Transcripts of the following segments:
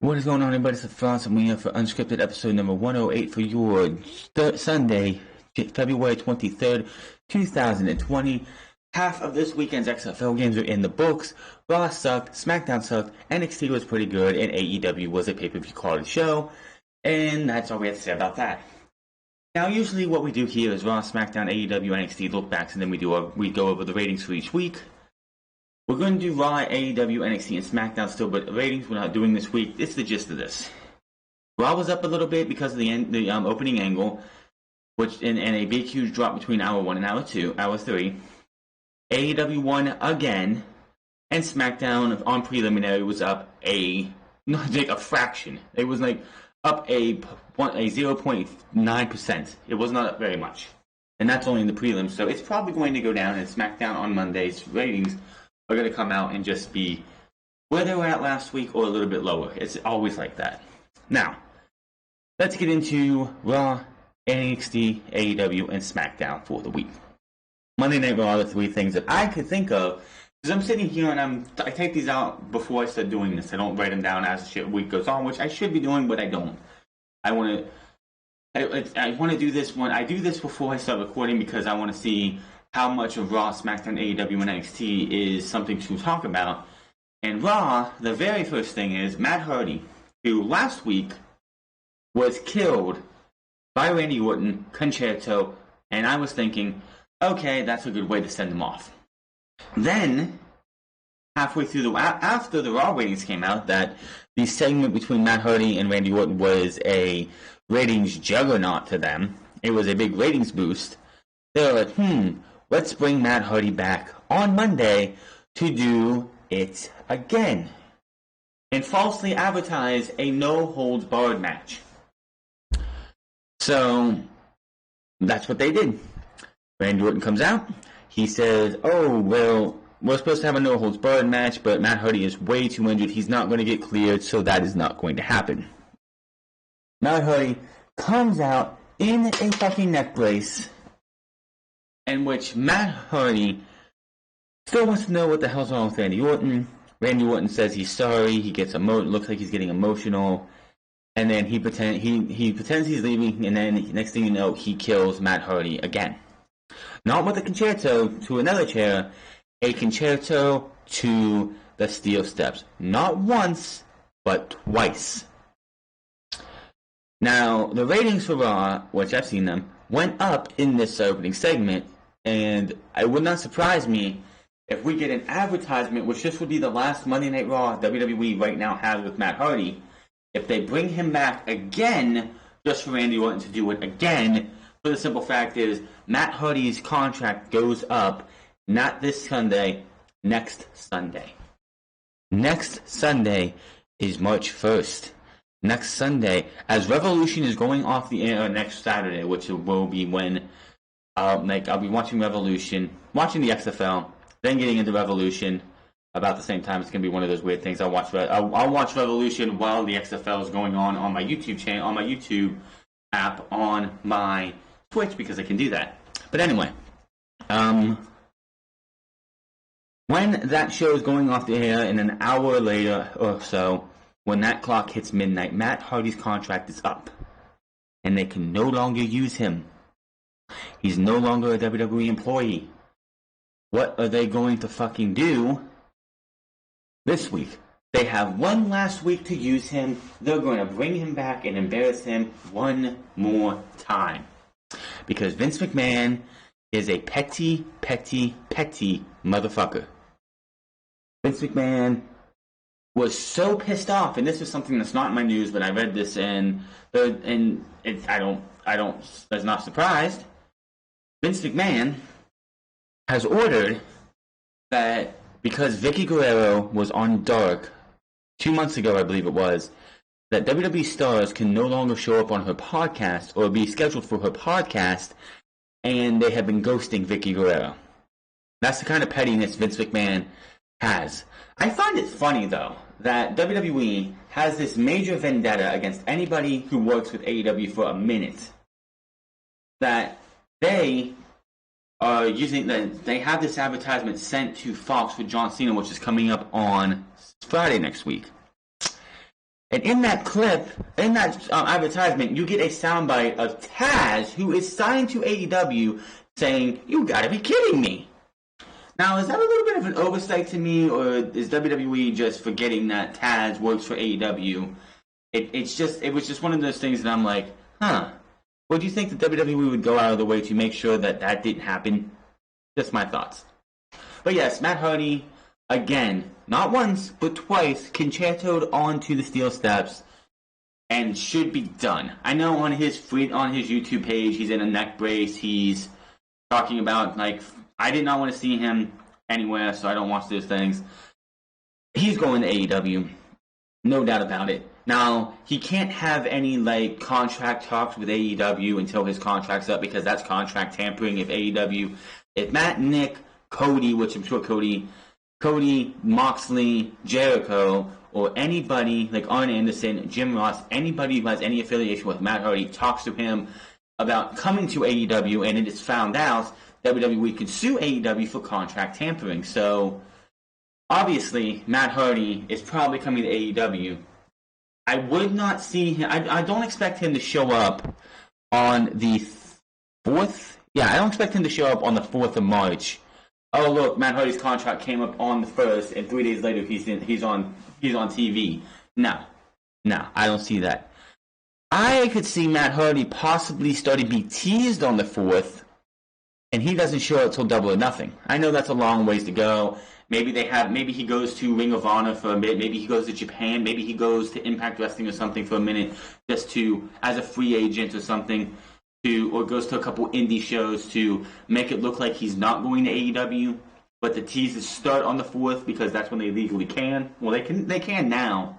What is going on, everybody? It's France, and we're here for Unscripted episode number 108 for your Sunday, February 23rd, 2020. Half of this weekend's XFL games are in the books. Raw sucked, SmackDown sucked, NXT was pretty good, and AEW was a pay-per-view quality show. And that's all we have to say about that. Now, usually what we do here is Raw, SmackDown, AEW, NXT look-backs, and then we go over the ratings for each week. We're going to do Raw, AEW, NXT, and SmackDown still, but ratings we're not doing this week. It's the gist of this. Raw was up a little bit because of the opening angle, which and a big huge drop between hour 1 and hour 3. AEW won again, and SmackDown on preliminary was up a fraction. It was up a 0.9%. It was not up very much, and that's only in the prelims. So it's probably going to go down, and SmackDown on Monday's ratings are going to come out and just be where they were at last week or a little bit lower. It's always like that. Now, let's get into Raw, NXT, AEW, and SmackDown for the week. Monday Night Raw are the three things that I could think of, because I'm sitting here and I take these out before I start doing this. I don't write them down as the week goes on, which I should be doing, but I don't. I want to do this one. I do this before I start recording because I want to see how much of Raw, SmackDown, AEW, and NXT is something to talk about. And Raw, the very first thing is Matt Hardy, who last week was killed by Randy Orton, Concerto, and I was thinking, okay, that's a good way to send him off. Then, halfway through after the Raw ratings came out, that the segment between Matt Hardy and Randy Orton was a ratings juggernaut to them. It was a big ratings boost. They were like, let's bring Matt Hardy back on Monday to do it again and falsely advertise a no-holds-barred match. So, that's what they did. Randy Orton comes out. He says, oh, well, we're supposed to have a no-holds-barred match, but Matt Hardy is way too injured. He's not going to get cleared, so that is not going to happen. Matt Hardy comes out in a fucking neck brace, in which Matt Hardy still wants to know what the hell's wrong with Randy Orton. Randy Orton says he's sorry. He gets looks like he's getting emotional, and then he pretends he's leaving, and then next thing you know, he kills Matt Hardy again. Not with a concerto to another chair, a concerto to the steel steps. Not once, but twice. Now, the ratings for Raw, which I've seen them, went up in this opening segment, and it would not surprise me if we get an advertisement, which this would be the last Monday Night Raw WWE right now has with Matt Hardy, if they bring him back again, just for Randy Orton to do it again. For the simple fact is, Matt Hardy's contract goes up not this Sunday, next Sunday. Next Sunday is March 1st. Next Sunday, as Revolution is going off the air next Saturday, which will be when I'll be watching Revolution, watching the XFL, then getting into Revolution about the same time. It's gonna be one of those weird things. I'll watch Revolution while the XFL is going on my YouTube channel, on my YouTube app, on my Twitch, because I can do that. But anyway, when that show is going off the air in an hour later or so, when that clock hits midnight, Matt Hardy's contract is up, and they can no longer use him. He's no longer a WWE employee. What are they going to fucking do this week? They have one last week to use him. They're going to bring him back and embarrass him one more time. Because Vince McMahon is a petty, petty, petty motherfucker. Vince McMahon was so pissed off, and this is something that's not in my news, but I read this and I was not surprised. Vince McMahon has ordered that because Vicky Guerrero was on Dark 2 months ago, I believe it was, that WWE stars can no longer show up on her podcast or be scheduled for her podcast, and they have been ghosting Vicky Guerrero. That's the kind of pettiness Vince McMahon has. I find it funny, though, that WWE has this major vendetta against anybody who works with AEW for a minute. That they are they have this advertisement sent to Fox for John Cena, which is coming up on Friday next week. And in that clip, in that advertisement, you get a soundbite of Taz, who is signed to AEW, saying, "You gotta be kidding me." Now, is that a little bit of an oversight to me, or is WWE just forgetting that Taz works for AEW? It was just one of those things that I'm like, huh. Well, do you think that WWE would go out of the way to make sure that that didn't happen? Just my thoughts. But yes, Matt Hardy, again, not once, but twice, concertoed onto the steel steps and should be done. I know on his YouTube page, he's in a neck brace. He's talking about, like, I did not want to see him anywhere, so I don't watch those things. He's going to AEW. No doubt about it. Now, he can't have any, like, contract talks with AEW until his contract's up, because that's contract tampering if Matt, Nick, Cody, which I'm sure Cody, Moxley, Jericho, or anybody like Arn Anderson, Jim Ross, anybody who has any affiliation with Matt Hardy talks to him about coming to AEW, and it is found out WWE could sue AEW for contract tampering. So, obviously, Matt Hardy is probably coming to AEW. I would not see him. I don't expect him to show up on the 4th. Yeah, I don't expect him to show up on the 4th of March. Oh, look, Matt Hardy's contract came up on the 1st, and 3 days later he's on TV. No, I don't see that. I could see Matt Hardy possibly starting to be teased on the 4th, and he doesn't show up till Double or Nothing. I know that's a long ways to go. Maybe he goes to Ring of Honor for a bit. Maybe he goes to Japan. Maybe he goes to Impact Wrestling or something for a minute, just to as a free agent or something. Or goes to a couple indie shows to make it look like he's not going to AEW, but the teases start on the 4th because that's when they legally can. Well, they can now.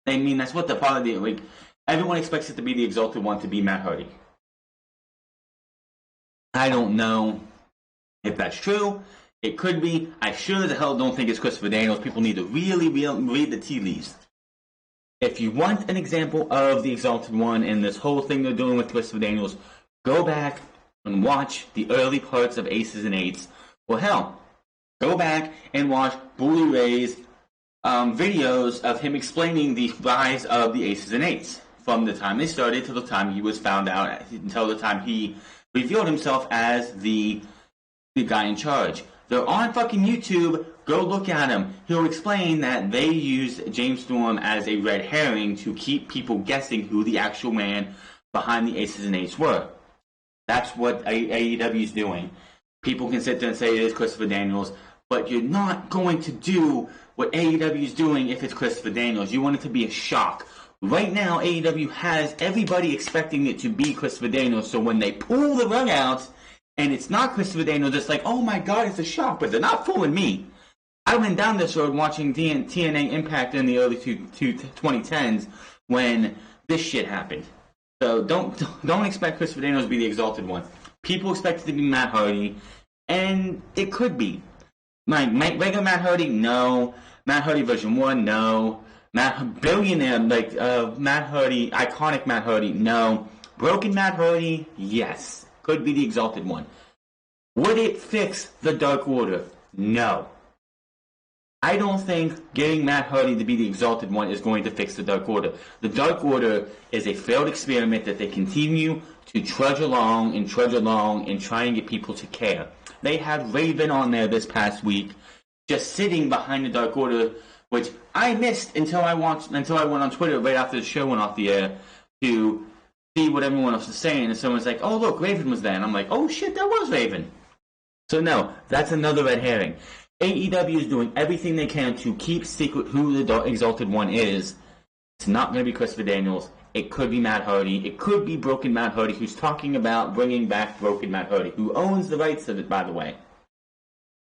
I mean, that's what the part of the like. Everyone expects it to be the Exalted One to be Matt Hardy. I don't know if that's true. It could be. I sure the hell don't think it's Christopher Daniels. People need to really read the tea leaves. If you want an example of the Exalted One and this whole thing they're doing with Christopher Daniels, go back and watch the early parts of Aces and Eights. Well, hell, go back and watch Bully Ray's videos of him explaining the rise of the Aces and Eights. From the time they started to the time he was found out, until the time he revealed himself as the guy in charge. They're on fucking YouTube. Go look at him. He'll explain that they used James Storm as a red herring to keep people guessing who the actual man behind the Aces and Eights were. That's what AEW is doing. People can sit there and say it is Christopher Daniels, but you're not going to do what AEW is doing if it's Christopher Daniels. You want it to be a shock. Right now, AEW has everybody expecting it to be Christopher Daniels, so when they pull the rug out and it's not Christopher Daniels, it's like, oh my god, it's a shock, but they're not fooling me. I went down this road watching TNA Impact in the early 2010s when this shit happened. So don't expect Christopher Daniels to be the Exalted One. People expect it to be Matt Hardy, and it could be. Regular Matt Hardy, no. Matt Hardy version 1, no. Billionaire, Matt Hardy, iconic Matt Hardy, no. Broken Matt Hardy, yes. Could be the Exalted One. Would it fix the Dark Order? No. I don't think getting Matt Hardy to be the Exalted One is going to fix the Dark Order. The Dark Order is a failed experiment that they continue to trudge along and try and get people to care. They had Raven on there this past week, just sitting behind the Dark Order, which I missed until I went on Twitter right after the show went off the air to see what everyone else was saying. And someone's like, "Oh look, Raven was there," and I'm like, "Oh shit, that was Raven." So no, that's another red herring. AEW is doing everything they can to keep secret who the Exalted One is. It's not going to be Christopher Daniels. It could be Matt Hardy. It could be Broken Matt Hardy, who's talking about bringing back Broken Matt Hardy, who owns the rights to it, by the way.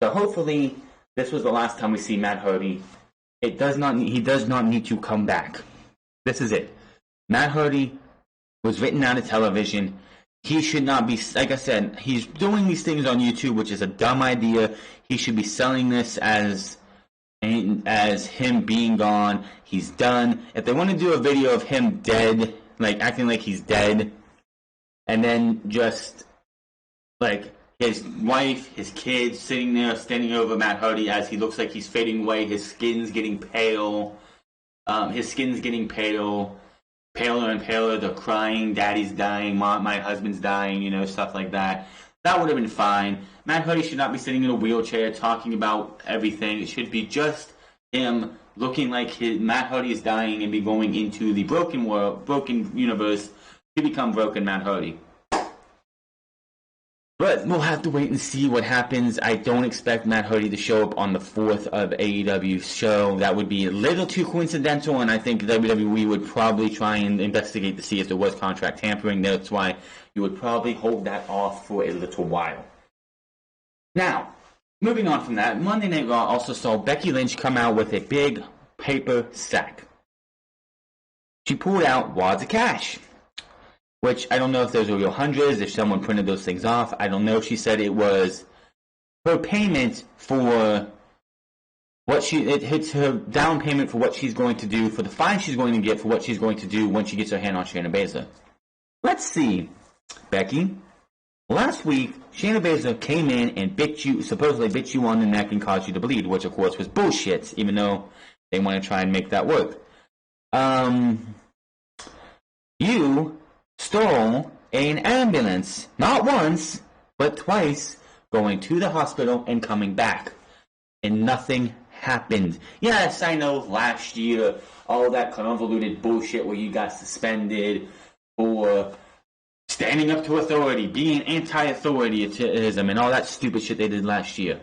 So hopefully, this was the last time we see Matt Hardy. He does not need to come back. This is it. Matt Hardy was written out of television. He should not be, like I said, he's doing these things on YouTube, which is a dumb idea. He should be selling this as him being gone. He's done. If they want to do a video of him dead, like acting like he's dead, and then just like his wife, his kids sitting there standing over Matt Hardy as he looks like he's fading away, his skin's getting pale, His skin's getting paler and paler. They're crying. Daddy's dying. My husband's dying. You know, stuff like that. That would have been fine. Matt Hardy should not be sitting in a wheelchair talking about everything. It should be just him looking like Matt Hardy is dying and be going into the broken universe to become broken Matt Hardy. But we'll have to wait and see what happens. I don't expect Matt Hardy to show up on the 4th of AEW's show. That would be a little too coincidental, and I think WWE would probably try and investigate to see if there was contract tampering. That's why you would probably hold that off for a little while. Now, moving on from that, Monday Night Raw also saw Becky Lynch come out with a big paper sack. She pulled out wads of cash, which I don't know if those were real hundreds, if someone printed those things off. I don't know. She said it was her payment for it hits her down payment for what she's going to do, for the fine she's going to get for what she's going to do when she gets her hand on Shayna Baszler. Let's see, Becky. Last week, Shayna Baszler came in and supposedly bit you on the neck and caused you to bleed, which of course was bullshit, even though they want to try and make that work. You stole an ambulance, not once, but twice, going to the hospital and coming back. And nothing happened. Yes, I know last year, all that convoluted bullshit where you got suspended for standing up to authority, being anti-authorityism, and all that stupid shit they did last year.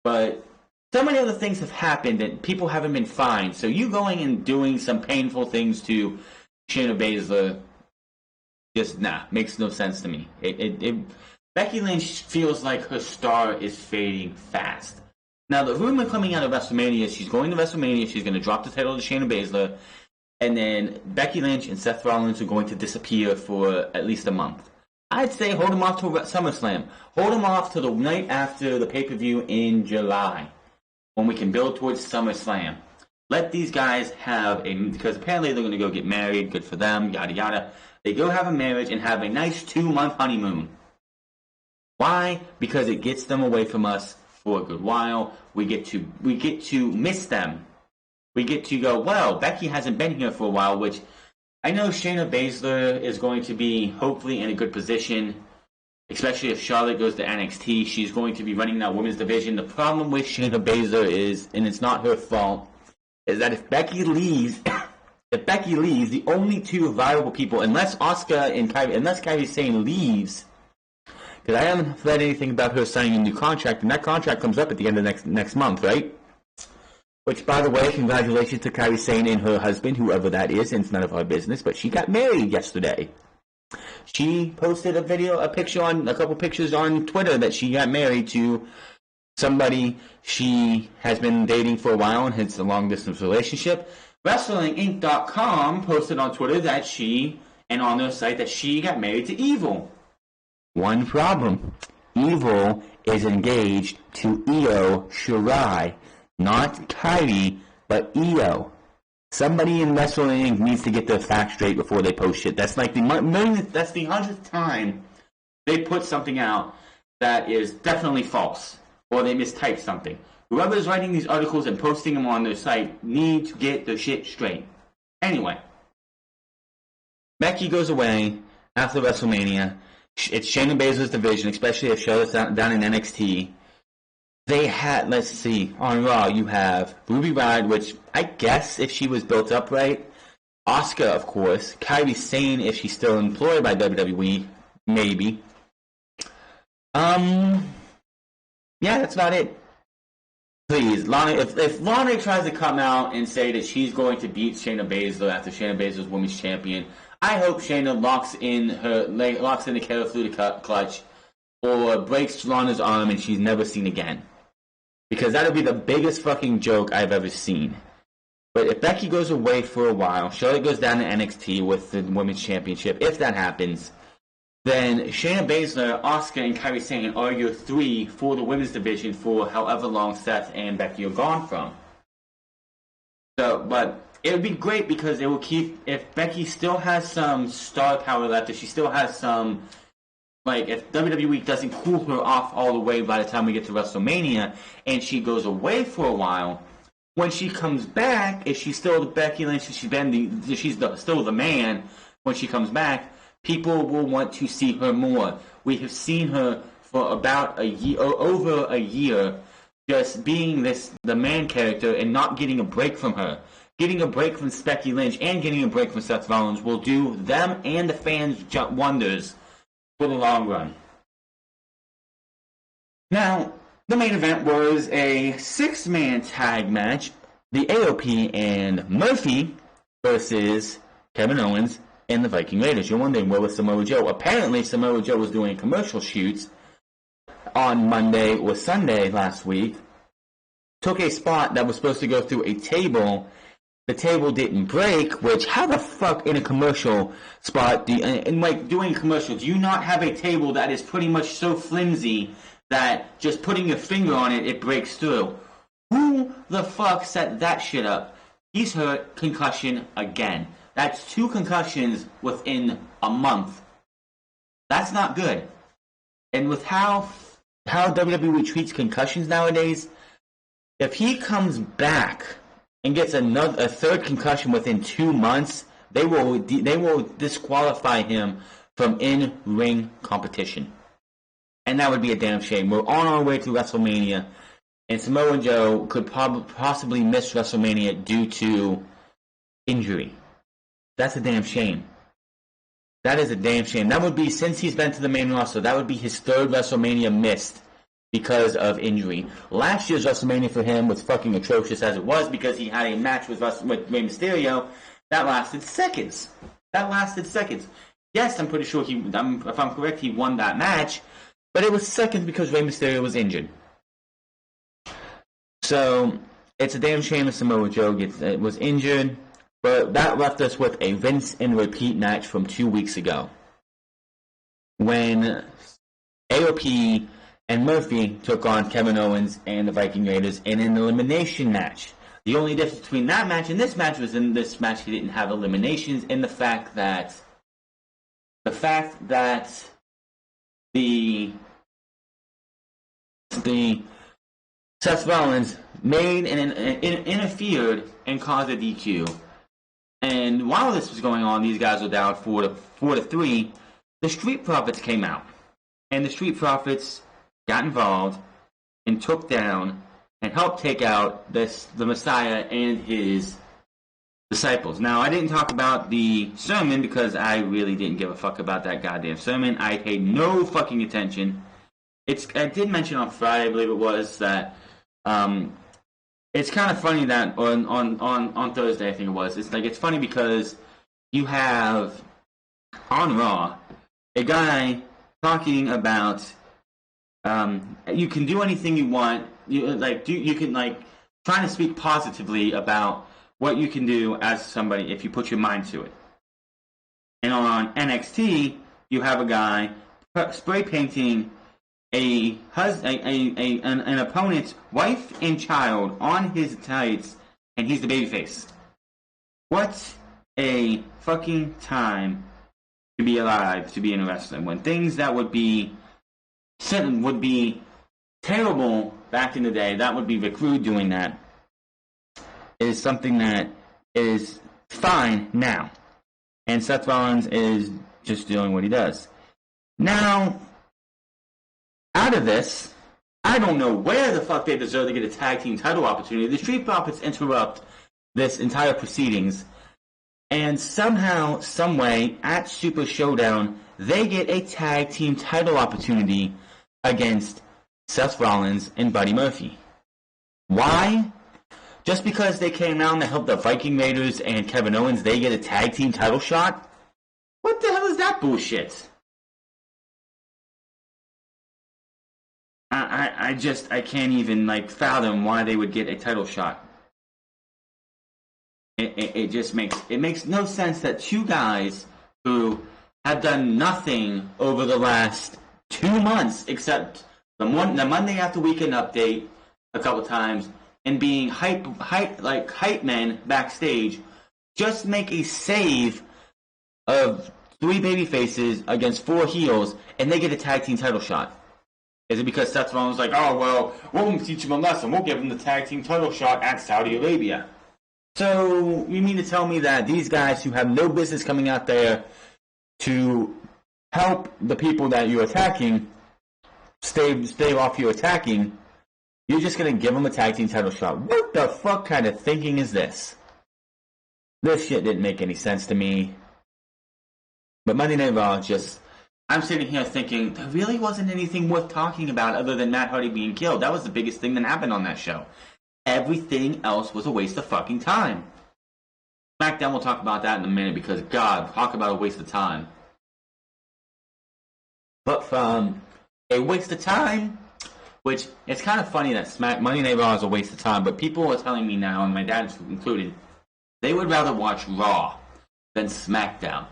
But so many other things have happened and people haven't been fined. So you going and doing some painful things to Shayna Baszler, just makes no sense to me. Becky Lynch feels like her star is fading fast. Now, the rumor coming out of WrestleMania is she's going to WrestleMania, she's going to drop the title to Shayna Baszler, and then Becky Lynch and Seth Rollins are going to disappear for at least a month. I'd say hold them off to SummerSlam. Hold them off to the night after the pay-per-view in July, when we can build towards SummerSlam. Let these guys because apparently they're going to go get married, good for them, yada yada. They go have a marriage and have a nice 2-month honeymoon. Why? Because it gets them away from us for a good while. We get to miss them. We get to go, well, Becky hasn't been here for a while, which I know Shayna Baszler is going to be hopefully in a good position, especially if Charlotte goes to NXT. She's going to be running that women's division. The problem with Shayna Baszler is, and it's not her fault, is that if Becky leaves, the only two viable people, unless Kairi Sane leaves, because I haven't read anything about her signing a new contract, and that contract comes up at the end of next month, right? Which, by the way, congratulations to Kairi Sane and her husband, whoever that is, and it's none of our business, but she got married yesterday. She posted a couple pictures on Twitter that she got married to somebody she has been dating for a while, and it's a long-distance relationship. WrestlingInc.com posted on Twitter and on their site that she got married to Evil. One problem. Evil is engaged to Io Shirai. Not Kairi, but Io. Somebody in Wrestling Inc. needs to get their facts straight before they post shit. That's like the 100th time they put something out that is definitely false, or they mistype something. Whoever's writing these articles and posting them on their site need to get their shit straight. Anyway, Becky goes away after WrestleMania. It's Shayna Baszler's division, especially if Charlotte's down in NXT. They had, let's see, on Raw you have Ruby Riott, which I guess if she was built up right, Asuka, of course, Kairi Sane if she's still employed by WWE, maybe. Yeah, that's about it. Please, Lana, if Lana tries to come out and say that she's going to beat Shayna Baszler after Shayna Baszler's women's champion, I hope Shayna locks in the Killer through the clutch or breaks Lana's arm and she's never seen again. Because that would be the biggest fucking joke I've ever seen. But if Becky goes away for a while, Charlotte goes down to NXT with the Women's Championship, if that happens, then Shayna Baszler, Asuka, and Kairi Sane are your three for the women's division for however long Seth and Becky are gone from. So, but it would be great because it will keep, if Becky still has some star power left, if she still has some, like, if WWE doesn't cool her off all the way by the time we get to WrestleMania, and she goes away for a while, when she comes back, if she's still the Becky Lynch, she's still the man. When she comes back, people will want to see her more. We have seen her for about a year, over a year, just being the man character and not getting a break from her. Getting a break from Becky Lynch and getting a break from Seth Rollins will do them and the fans wonders for the long run. Now, the main event was a 6-man tag match. The AOP and Murphy versus Kevin Owens and the Viking Raiders. You're wondering, where was Samoa Joe? Apparently, Samoa Joe was doing commercial shoots on Monday or Sunday last week. Took a spot that was supposed to go through a table. The table didn't break, which, how the fuck in a commercial spot, doing a commercial, do you not have a table that is pretty much so flimsy that just putting your finger on it, it breaks through? Who the fuck set that shit up? He's hurt, concussion again. That's 2 concussions within a month. That's not good. And with how WWE treats concussions nowadays, if he comes back and gets a 3rd concussion within 2 months, they will disqualify him from in-ring competition. And that would be a damn shame. We're on our way to WrestleMania, and Samoa Joe could possibly miss WrestleMania due to injury. That's a damn shame. That is a damn shame. That would be, since he's been to the main roster, that would be his 3rd WrestleMania missed because of injury. Last year's WrestleMania for him was fucking atrocious as it was, because he had a match with Rey Mysterio that lasted seconds. Yes, I'm pretty sure if I'm correct, he won that match, but it was seconds because Rey Mysterio was injured. So it's a damn shame that Samoa Joe was injured, but that left us with a rinse and repeat match from 2 weeks ago, when AOP and Murphy took on Kevin Owens and the Viking Raiders in an elimination match. The only difference between that match and this match was, in this match he didn't have eliminations, in the fact that the Seth Rollins made and interfered and caused a DQ. And while this was going on, these guys were down 4-3. The Street Profits came out, and the Street Profits got involved and took down and helped take out the Messiah and his disciples. Now, I didn't talk about the sermon because I really didn't give a fuck about that goddamn sermon. I paid no fucking attention. I did mention on Friday, I believe it was, that it's kind of funny that on Thursday, I think it was. It's funny because you have on Raw a guy talking about you can do anything you want. You can trying to speak positively about what you can do as somebody if you put your mind to it. And on NXT, you have a guy spray painting an opponent's wife and child on his tights, and he's the babyface. What a fucking time to be alive, to be in wrestling, when things that would be terrible back in the day, that would be Rick Rude doing that, is something that is fine now. And Seth Rollins is just doing what he does. Now, out of this, I don't know where the fuck they deserve to get a tag team title opportunity. The Street Profits interrupt this entire proceedings, and somehow, someway, at Super Showdown, they get a tag team title opportunity against Seth Rollins and Buddy Murphy. Why? Just because they came down to help the Viking Raiders and Kevin Owens, they get a tag team title shot? What the hell is that bullshit? I can't even fathom why they would get a title shot. It just makes no sense that 2 guys who have done nothing over the last 2 months except the Monday after Weekend Update a couple times and being hype men backstage, just make a save of 3 baby faces against 4 heels, and they get a tag team title shot. Is it because Seth Rollins was like, oh, well, we'll teach him a lesson. We'll give him the tag team title shot at Saudi Arabia. So, you mean to tell me that these guys who have no business coming out there to help the people that you're attacking stay off your attacking, you're just going to give them a tag team title shot? What the fuck kind of thinking is this? This shit didn't make any sense to me. But Monday Night Raw just... I'm sitting here thinking, there really wasn't anything worth talking about other than Matt Hardy being killed. That was the biggest thing that happened on that show. Everything else was a waste of fucking time. SmackDown, we'll talk about that in a minute because, God, talk about a waste of time. But from a waste of time, which it's kind of funny that Monday Night Raw is a waste of time, but people are telling me now, and my dad included, they would rather watch Raw than SmackDown.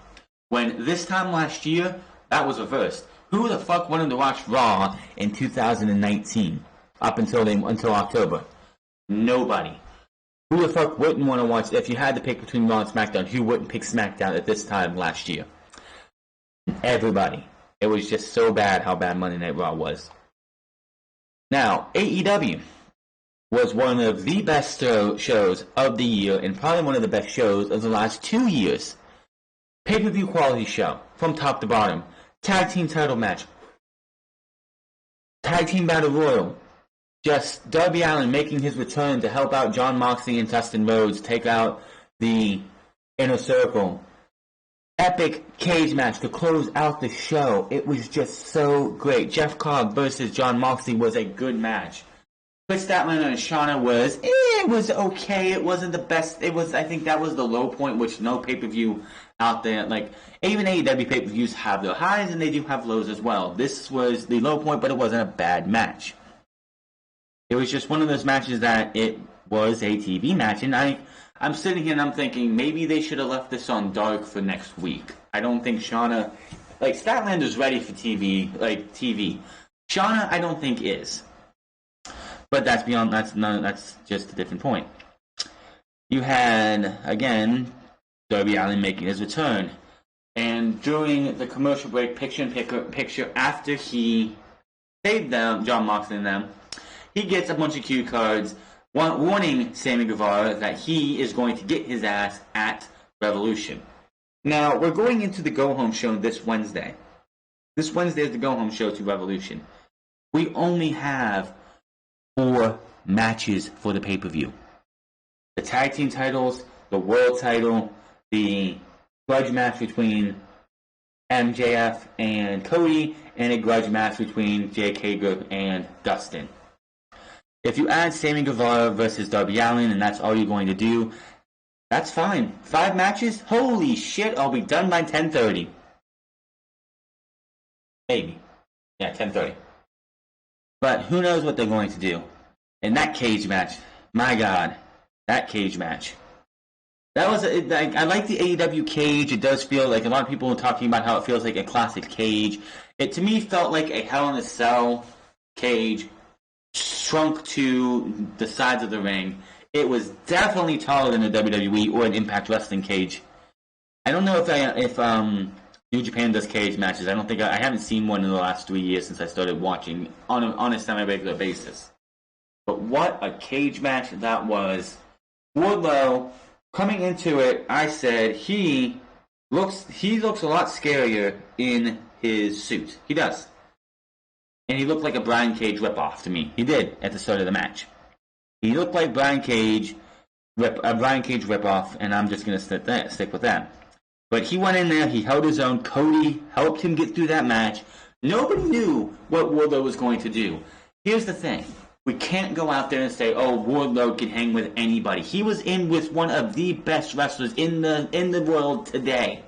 When this time last year, that was reversed. Who the fuck wanted to watch Raw in 2019 up until October? Nobody. Who the fuck wouldn't want to watch, if you had to pick between Raw and SmackDown, who wouldn't pick SmackDown at this time last year? Everybody. It was just so bad how bad Monday Night Raw was. Now, AEW was one of the best shows of the year and probably one of the best shows of the last 2 years. Pay-per-view quality show from top to bottom. Tag team title match. Tag team battle royal. Just Darby Allin making his return to help out Jon Moxley and Dustin Rhodes take out the Inner Circle. Epic cage match to close out the show. It was just so great. Jeff Cobb versus Jon Moxley was a good match. Chris Statlander and Shauna was, it was okay. It wasn't the best. I think that was the low point, which no pay-per-view out there, like, even AEW pay-per-views have their highs and they do have lows as well. This was the low point, but it wasn't a bad match. It was just one of those matches that it was a TV match, and I'm sitting here and I'm thinking maybe they should have left this on Dark for next week. I don't think Shauna, like, Statlander's ready for TV. Shauna, I don't think is. But that's just a different point. You had, again, Darby Allin making his return. And during the commercial break, picture after he saved them, Jon Moxley and them, he gets a bunch of cue cards warning Sammy Guevara that he is going to get his ass at Revolution. Now, we're going into the go-home show this Wednesday. This Wednesday is the go-home show to Revolution. We only have 4 matches for the pay-per-view. The tag team titles, the world title, the grudge match between MJF and Cody, and a grudge match between Jake Hager and Dustin. If you add Sammy Guevara versus Darby Allin and that's all you're going to do, that's fine. 5 matches? Holy shit, I'll be done by 10:30. Maybe. Yeah, 10:30. But who knows what they're going to do. And that cage match, my God, that cage match. That was I like the AEW cage. It does feel like a lot of people are talking about how it feels like a classic cage. It to me felt like a Hell in a Cell cage shrunk to the sides of the ring. It was definitely taller than a WWE or an Impact Wrestling cage. I don't know if New Japan does cage matches. I don't think I haven't seen one in the last 3 years since I started watching on a semi-regular basis. But what a cage match that was. Wardlow, coming into it, I said he looks a lot scarier in his suit. He does. And he looked like a Brian Cage ripoff to me. He did at the start of the match. He looked like a Brian Cage ripoff, and I'm just going to stick with that. But he went in there, he held his own. Cody helped him get through that match. Nobody knew what Wardlow was going to do. Here's the thing. We can't go out there and say, oh, Wardlow can hang with anybody. He was in with one of the best wrestlers in the world today.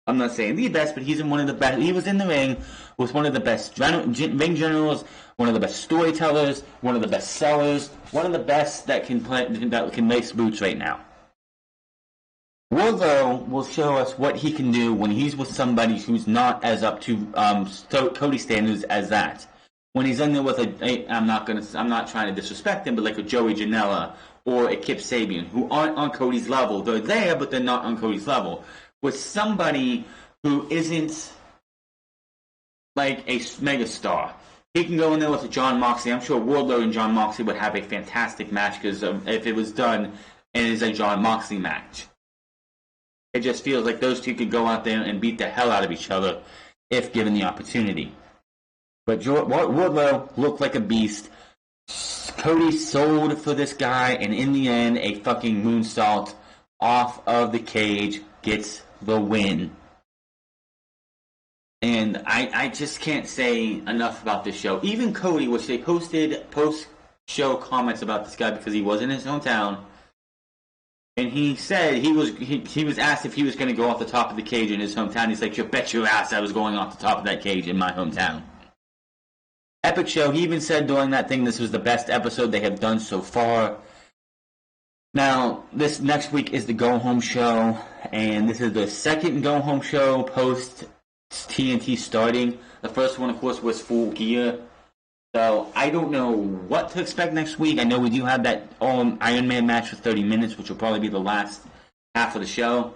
I'm not saying the best, but he's in one of the best. He was in the ring with one of the best ring generals, one of the best storytellers, one of the best sellers, one of the best that can lace boots right now. Wardlow will show us what he can do when he's with somebody who's not as up to Cody standards as that. When he's in there with I'm not trying to disrespect him, but like a Joey Janela or a Kip Sabian, who aren't on Cody's level. They're there, but they're not on Cody's level. With somebody who isn't like a megastar. he can go in there with John Moxley. I'm sure Wardlow and John Moxley would have a fantastic match because if it was done as a John Moxley match. It just feels like those two could go out there and beat the hell out of each other if given the opportunity. But Wardlow looked like a beast. Cody sold for this guy, and in the end, a fucking moonsault off of the cage gets the win. And I just can't say enough about this show. Even Cody, which they posted post-show comments about this guy because he was in his hometown, and he said he was asked if he was going to go off the top of the cage in his hometown. He's like, "You bet your ass I was going off the top of that cage in my hometown." Epic show. He even said during that thing this was the best episode they have done so far. Now, this next week is the go-home show, and this is the second go-home show post TNT starting. The first one, of course, was Full Gear. So, I don't know what to expect next week. I know we do have that Iron Man match for 30 minutes, which will probably be the last half of the show.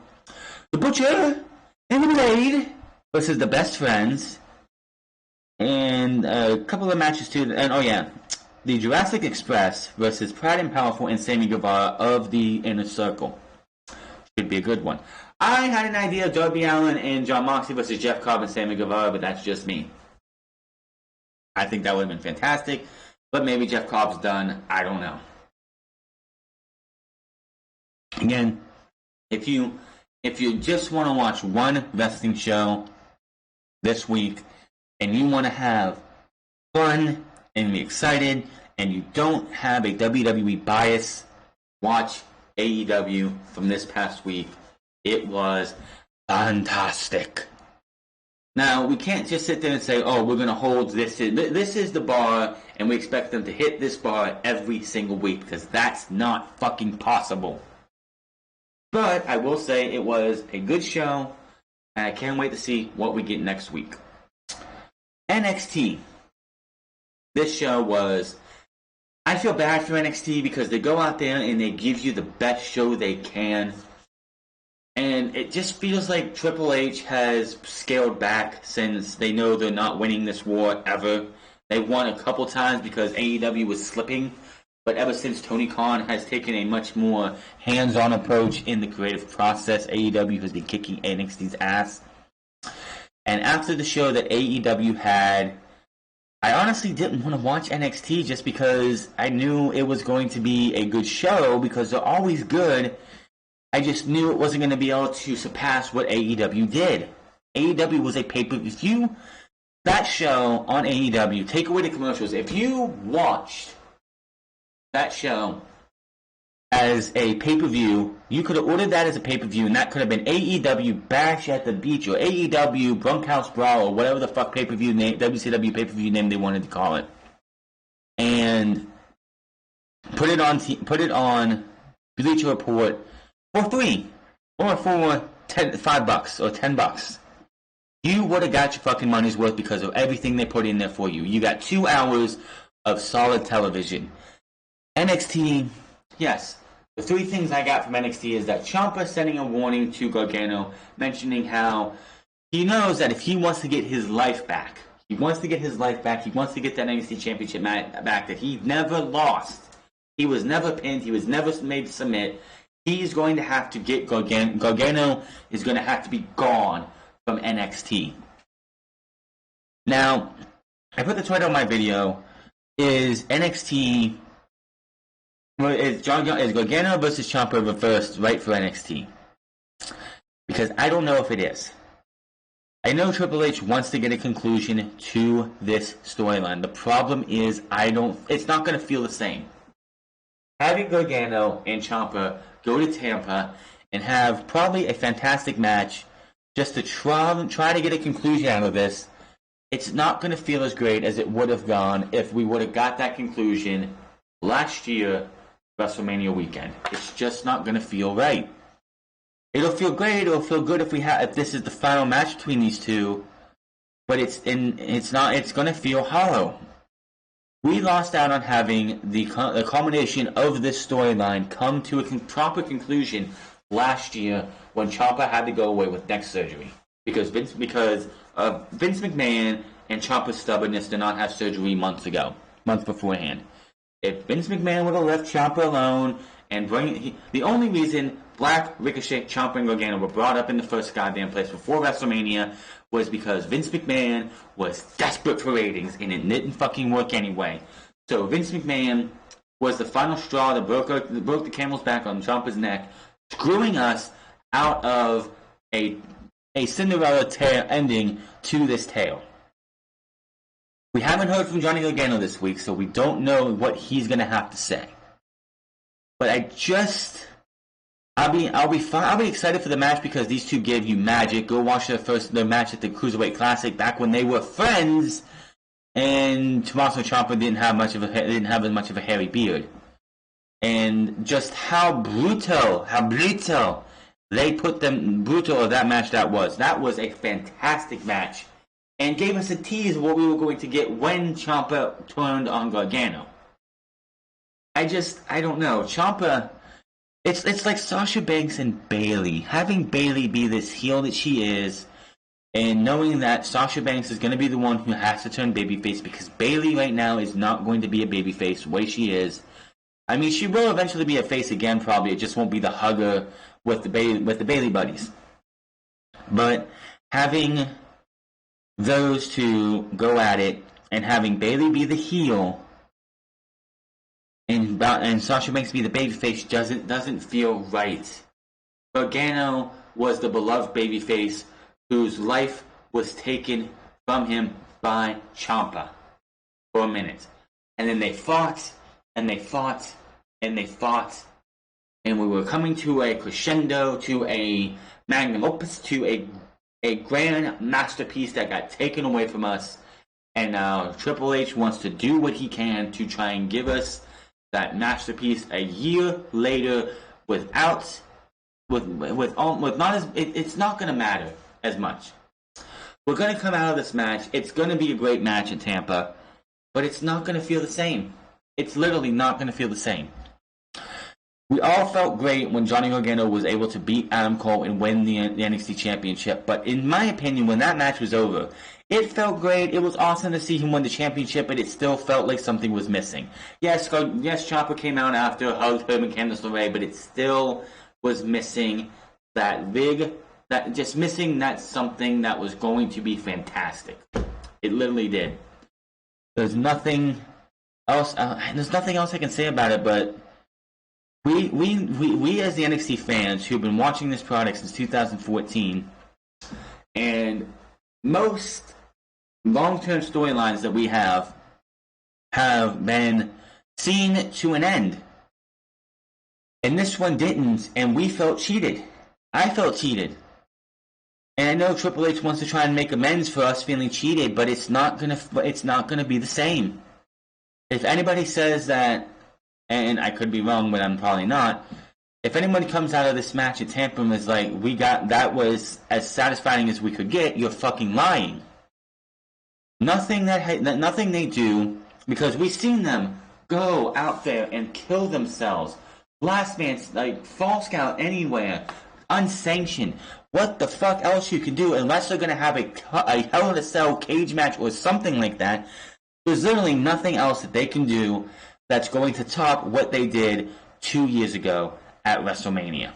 The Butcher and the Blade versus the Best Friends. And a couple of matches too. And, the Jurassic Express versus Proud and Powerful and Sammy Guevara of the Inner Circle. Should be a good one. I had an idea of Darby Allin and John Moxley versus Jeff Cobb and Sammy Guevara, but that's just me. I think that would have been fantastic, but maybe Jeff Cobb's done. I don't know. Again, if you just want to watch one wrestling show this week and you want to have fun and be excited and you don't have a WWE bias, watch AEW from this past week. It was fantastic. Now, we can't just sit there and say, oh, we're going to hold this is the bar, and we expect them to hit this bar every single week, because that's not fucking possible. But I will say it was a good show, and I can't wait to see what we get next week. NXT. This show was... I feel bad for NXT because they go out there and they give you the best show they can. And it just feels like Triple H has scaled back since they know they're not winning this war ever. They won a couple times because AEW was slipping. But ever since Tony Khan has taken a much more hands-on approach in the creative process, AEW has been kicking NXT's ass. And after the show that AEW had, I honestly didn't want to watch NXT just because I knew it was going to be a good show because they're always good. I just knew it wasn't going to be able to surpass what AEW did. AEW was a pay-per-view. That show on AEW, take away the commercials. If you watched that show as a pay-per-view, you could have ordered that as a pay-per-view, and that could have been AEW Bash at the Beach or AEW Bunkhouse Brawl or whatever the fuck pay-per-view name, WCW pay-per-view name they wanted to call it, and put it on Bleacher Report for free or for $5 or $10. You would have got your fucking money's worth because of everything they put in there for you. You got 2 hours of solid television. NXT, yes. The 3 things I got from NXT is that Ciampa sending a warning to Gargano, mentioning how he knows that if he wants to get his life back, he wants to get that NXT Championship back that he never lost. He was never pinned. He was never made to submit. He's going to have to get Gargano. Gargano is going to have to be gone from NXT. Now, I put the title of my video, is NXT... Is Gargano versus Ciampa reversed right for NXT? Because I don't know if it is. I know Triple H wants to get a conclusion to this storyline. The problem is, it's not going to feel the same. Having Gargano and Ciampa go to Tampa and have probably a fantastic match just to try to get a conclusion out of this, it's not going to feel as great as it would have gone if we would have got that conclusion last year, WrestleMania weekend. It's just not going to feel right. It'll feel great. It'll feel good if this is the final match between these two, but it's not. It's going to feel hollow. We lost out on having the culmination of this storyline come to a proper conclusion last year when Ciampa had to go away with neck surgery because of Vince McMahon and Ciampa's stubbornness to not have surgery months beforehand. If Vince McMahon would have left Ciampa alone and the only reason Black, Ricochet, Ciampa, and Gargano were brought up in the first goddamn place before WrestleMania was because Vince McMahon was desperate for ratings, and it didn't fucking work anyway. So Vince McMahon was the final straw that broke the camel's back on Ciampa's neck, screwing us out of a Cinderella tale ending to this tale. We haven't heard from Johnny Gargano this week, so we don't know what he's gonna have to say. But I'll be excited for the match because these two give you magic. Go watch their match at the Cruiserweight Classic back when they were friends, and Tommaso Ciampa didn't have as much of a hairy beard, and just how brutal they put them brutal of that match that was. That was a fantastic match. And gave us a tease of what we were going to get when Ciampa turned on Gargano. I don't know. Ciampa, it's like Sasha Banks and Bayley. Having Bayley be this heel that she is, and knowing that Sasha Banks is going to be the one who has to turn babyface because Bayley right now is not going to be a babyface the way she is. I mean, she will eventually be a face again, probably. It just won't be the hugger with the Bayley buddies. But having those two go at it and having Bayley be the heel and Sasha Banks be the babyface doesn't feel right. Gargano was the beloved babyface whose life was taken from him by Ciampa for a minute. And then they fought and they fought and they fought, and we were coming to a crescendo, to a magnum opus, to a grand masterpiece that got taken away from us, and now Triple H wants to do what he can to try and give us that masterpiece a year later it's not going to matter as much. We're going to come out of this match. It's going to be a great match in Tampa, but it's not going to feel the same. It's literally not going to feel the same. We all felt great when Johnny Gargano was able to beat Adam Cole and win the NXT Championship. But in my opinion, when that match was over, it felt great. It was awesome to see him win the championship, but it still felt like something was missing. Yes, Ciampa came out after, hugged him and Candice LeRae, but it still was missing missing that something that was going to be fantastic. It literally did. There's nothing else. There's nothing else I can say about it, but we as the NXT fans who've been watching this product since 2014, and most long-term storylines that we have been seen to an end. And this one didn't, and we felt cheated. I felt cheated. And I know Triple H wants to try and make amends for us feeling cheated, but it's not gonna be the same. If anybody says that, and I could be wrong, but I'm probably not. If anybody comes out of this match at Tampa and is like, that was as satisfying as we could get, you're fucking lying. Nothing they do, because we've seen them go out there and kill themselves. Last man, false count anywhere, unsanctioned. What the fuck else you can do unless they're gonna have a Hell in a Cell cage match or something like that? There's literally nothing else that they can do that's going to top what they did 2 years ago at WrestleMania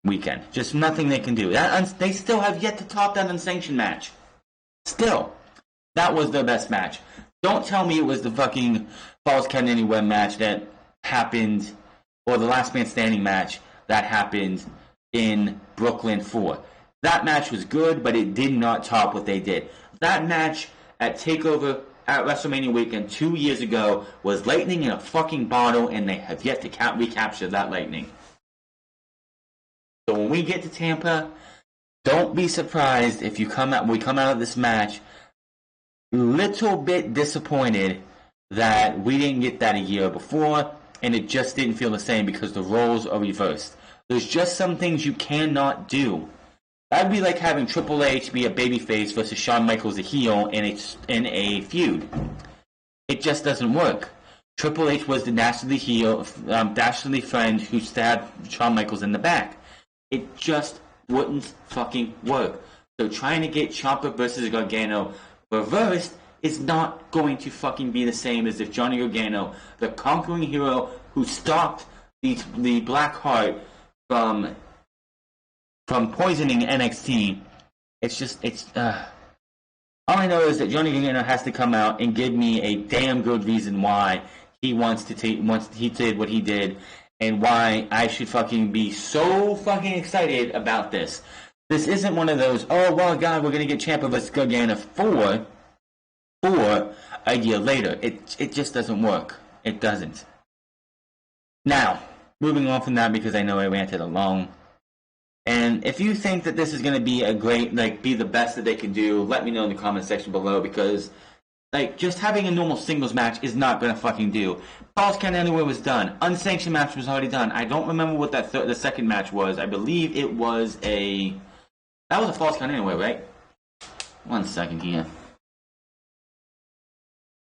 weekend. Just nothing they can do. They still have yet to top that unsanctioned match. Still, that was their best match. Don't tell me it was the fucking Falls Count Anywhere match that happened, or the Last Man Standing match that happened in Brooklyn 4. That match was good, but it did not top what they did. That match at TakeOver at WrestleMania weekend 2 years ago was lightning in a fucking bottle, and they have yet to recapture that lightning. So when we get to Tampa, don't be surprised if we come out of this match little bit disappointed that we didn't get that a year before, and it just didn't feel the same because the roles are reversed. There's just some things you cannot do. That'd be like having Triple H be a babyface versus Shawn Michaels a heel in a feud. It just doesn't work. Triple H was the dastardly friend who stabbed Shawn Michaels in the back. It just wouldn't fucking work. So trying to get Ciampa versus Gargano reversed is not going to fucking be the same as if Johnny Gargano, the conquering hero who stopped the Black Heart from poisoning NXT. All I know is that Johnny Gargano has to come out and give me a damn good reason why he he did what he did, and why I should fucking be so fucking excited about this. This isn't one of those, oh, well, God, we're going to get Ciampa vs. Gargano for a year later. It just doesn't work. It doesn't. Now, moving on from that, because I know I ranted along. And if you think that this is going to be a great, be the best that they can do, let me know in the comment section below, because, just having a normal singles match is not going to fucking do. Falls Count Anywhere was done. Unsanctioned match was already done. I don't remember what the second match was. I believe it was that was a Falls Count Anywhere, right? 1 second here.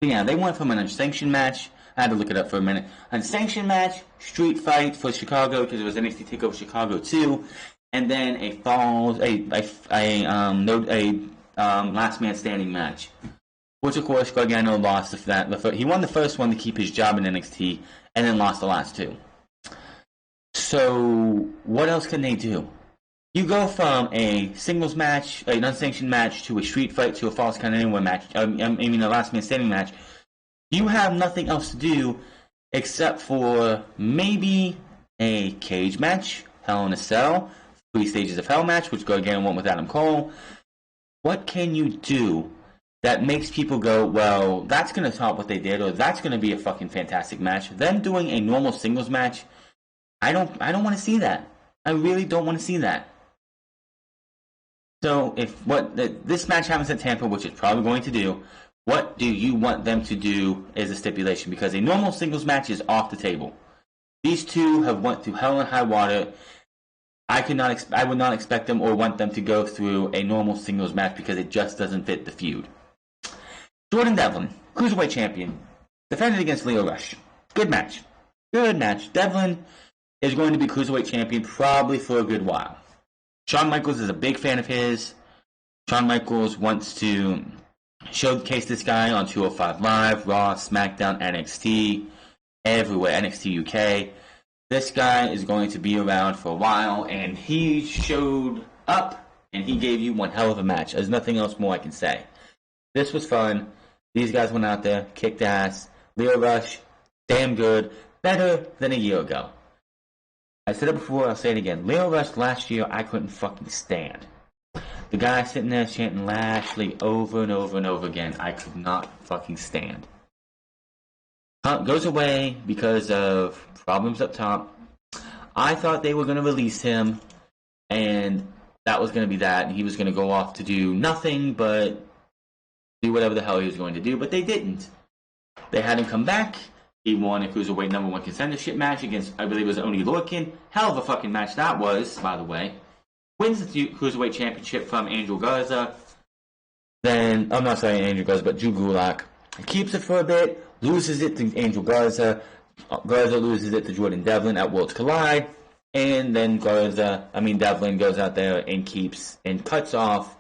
But yeah, they went from an unsanctioned match. I had to look it up for a minute. Unsanctioned match, street fight for Chicago, because it was NXT TakeOver Chicago 2, and then a last man standing match, which of course Gargano lost. He won the first one to keep his job in NXT, and then lost the last two. So what else can they do? You go from a singles match, an unsanctioned match, to a street fight, to a Falls Count Anywhere match. I mean, a last man standing match. You have nothing else to do except for maybe a cage match, Hell in a Cell, 3 Stages of Hell match, which Gargano won with Adam Cole. What can you do that makes people go, well, that's going to top what they did, or that's going to be a fucking fantastic match? Them doing a normal singles match, I don't want to see that. I really don't want to see that. So if this match happens at Tampa, which it's probably going to do, what do you want them to do as a stipulation? Because a normal singles match is off the table. These two have went through hell and high water. I would not expect them or want them to go through a normal singles match, because it just doesn't fit the feud. Jordan Devlin, Cruiserweight Champion, defended against Lio Rush. Good match. Good match. Devlin is going to be Cruiserweight Champion probably for a good while. Shawn Michaels is a big fan of his. Shawn Michaels wants to showcase this guy on 205 Live, Raw, SmackDown, NXT, everywhere, NXT UK. This guy is going to be around for a while, and he showed up, and he gave you one hell of a match. There's nothing else more I can say. This was fun. These guys went out there, kicked ass. Lio Rush, damn good. Better than a year ago. I said it before, I'll say it again. Lio Rush last year, I couldn't fucking stand. The guy sitting there chanting Lashley over and over and over again, I could not fucking stand. Goes away because of problems up top. I thought they were going to release him, and that was going to be that, and he was going to go off to do nothing but do whatever the hell he was going to do, but they didn't. They had him come back. He won a Cruiserweight #1 contendership match against, I believe it was Oney Lorcan. Hell of a fucking match that was, by the way. Wins the Cruiserweight Championship from Angel Garza. Then, I'm not saying Angel Garza, but Drew Gulak. Keeps it for a bit, loses it to Angel Garza. Garza loses it to Jordan Devlin at Worlds Collide. And then Devlin goes out there and keeps and cuts off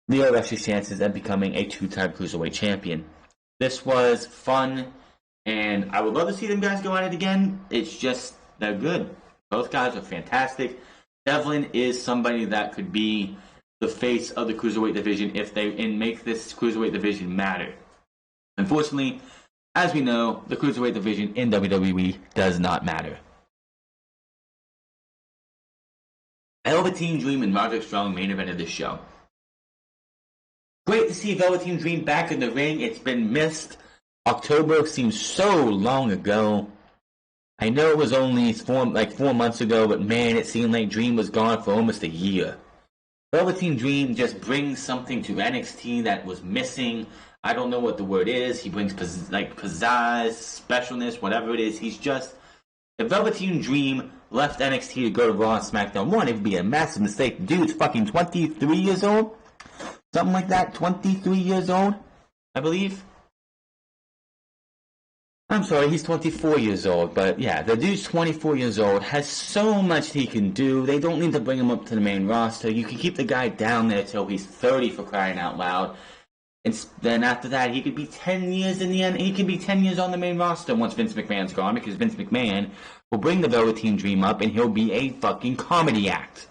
Lio Rush's chances at becoming a 2-time Cruiserweight Champion. This was fun. And I would love to see them guys go at it again. It's just, they're good. Both guys are fantastic. Devlin is somebody that could be the face of the Cruiserweight division and make this Cruiserweight division matter. Unfortunately, as we know, the Cruiserweight division in WWE does not matter. Velveteen Dream and Roderick Strong main event of this show. Great to see Velveteen Dream back in the ring. It's been missed. October seems so long ago. I know it was only 4 months ago, but man, it seemed like Dream was gone for almost a year. Velveteen Dream just brings something to NXT that was missing. I don't know what the word is. He brings pizzazz, specialness, whatever it is. He's just... If Velveteen Dream left NXT to go to Raw and SmackDown 1, it would be a massive mistake. Dude's fucking 23 years old? Something like that. 23 years old, I believe. I'm sorry, he's 24 years old, but yeah, the dude's 24 years old, has so much he can do. They don't need to bring him up to the main roster. You can keep the guy down there till he's 30 for crying out loud. And then after that, he could be 10 years in the end. He could be 10 years on the main roster once Vince McMahon's gone, because Vince McMahon will bring the Velveteen Dream up, and he'll be a fucking comedy act.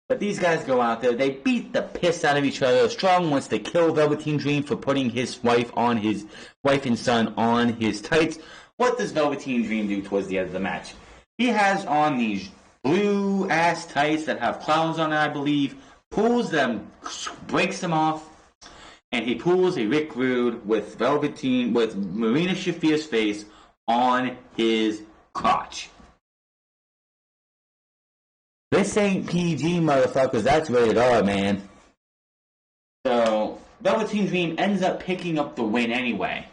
But these guys go out there, they beat the piss out of each other. Strong wants to kill Velveteen Dream for putting his wife and son on his tights. What does Velveteen Dream do towards the end of the match? He has on these blue ass tights that have clowns on it, I believe. Pulls them, breaks them off, and he pulls a Rick Rude with Marina Shafir's face on his crotch. This ain't PG, motherfuckers. That's rated R, man. So, Velveteen Dream ends up picking up the win anyway.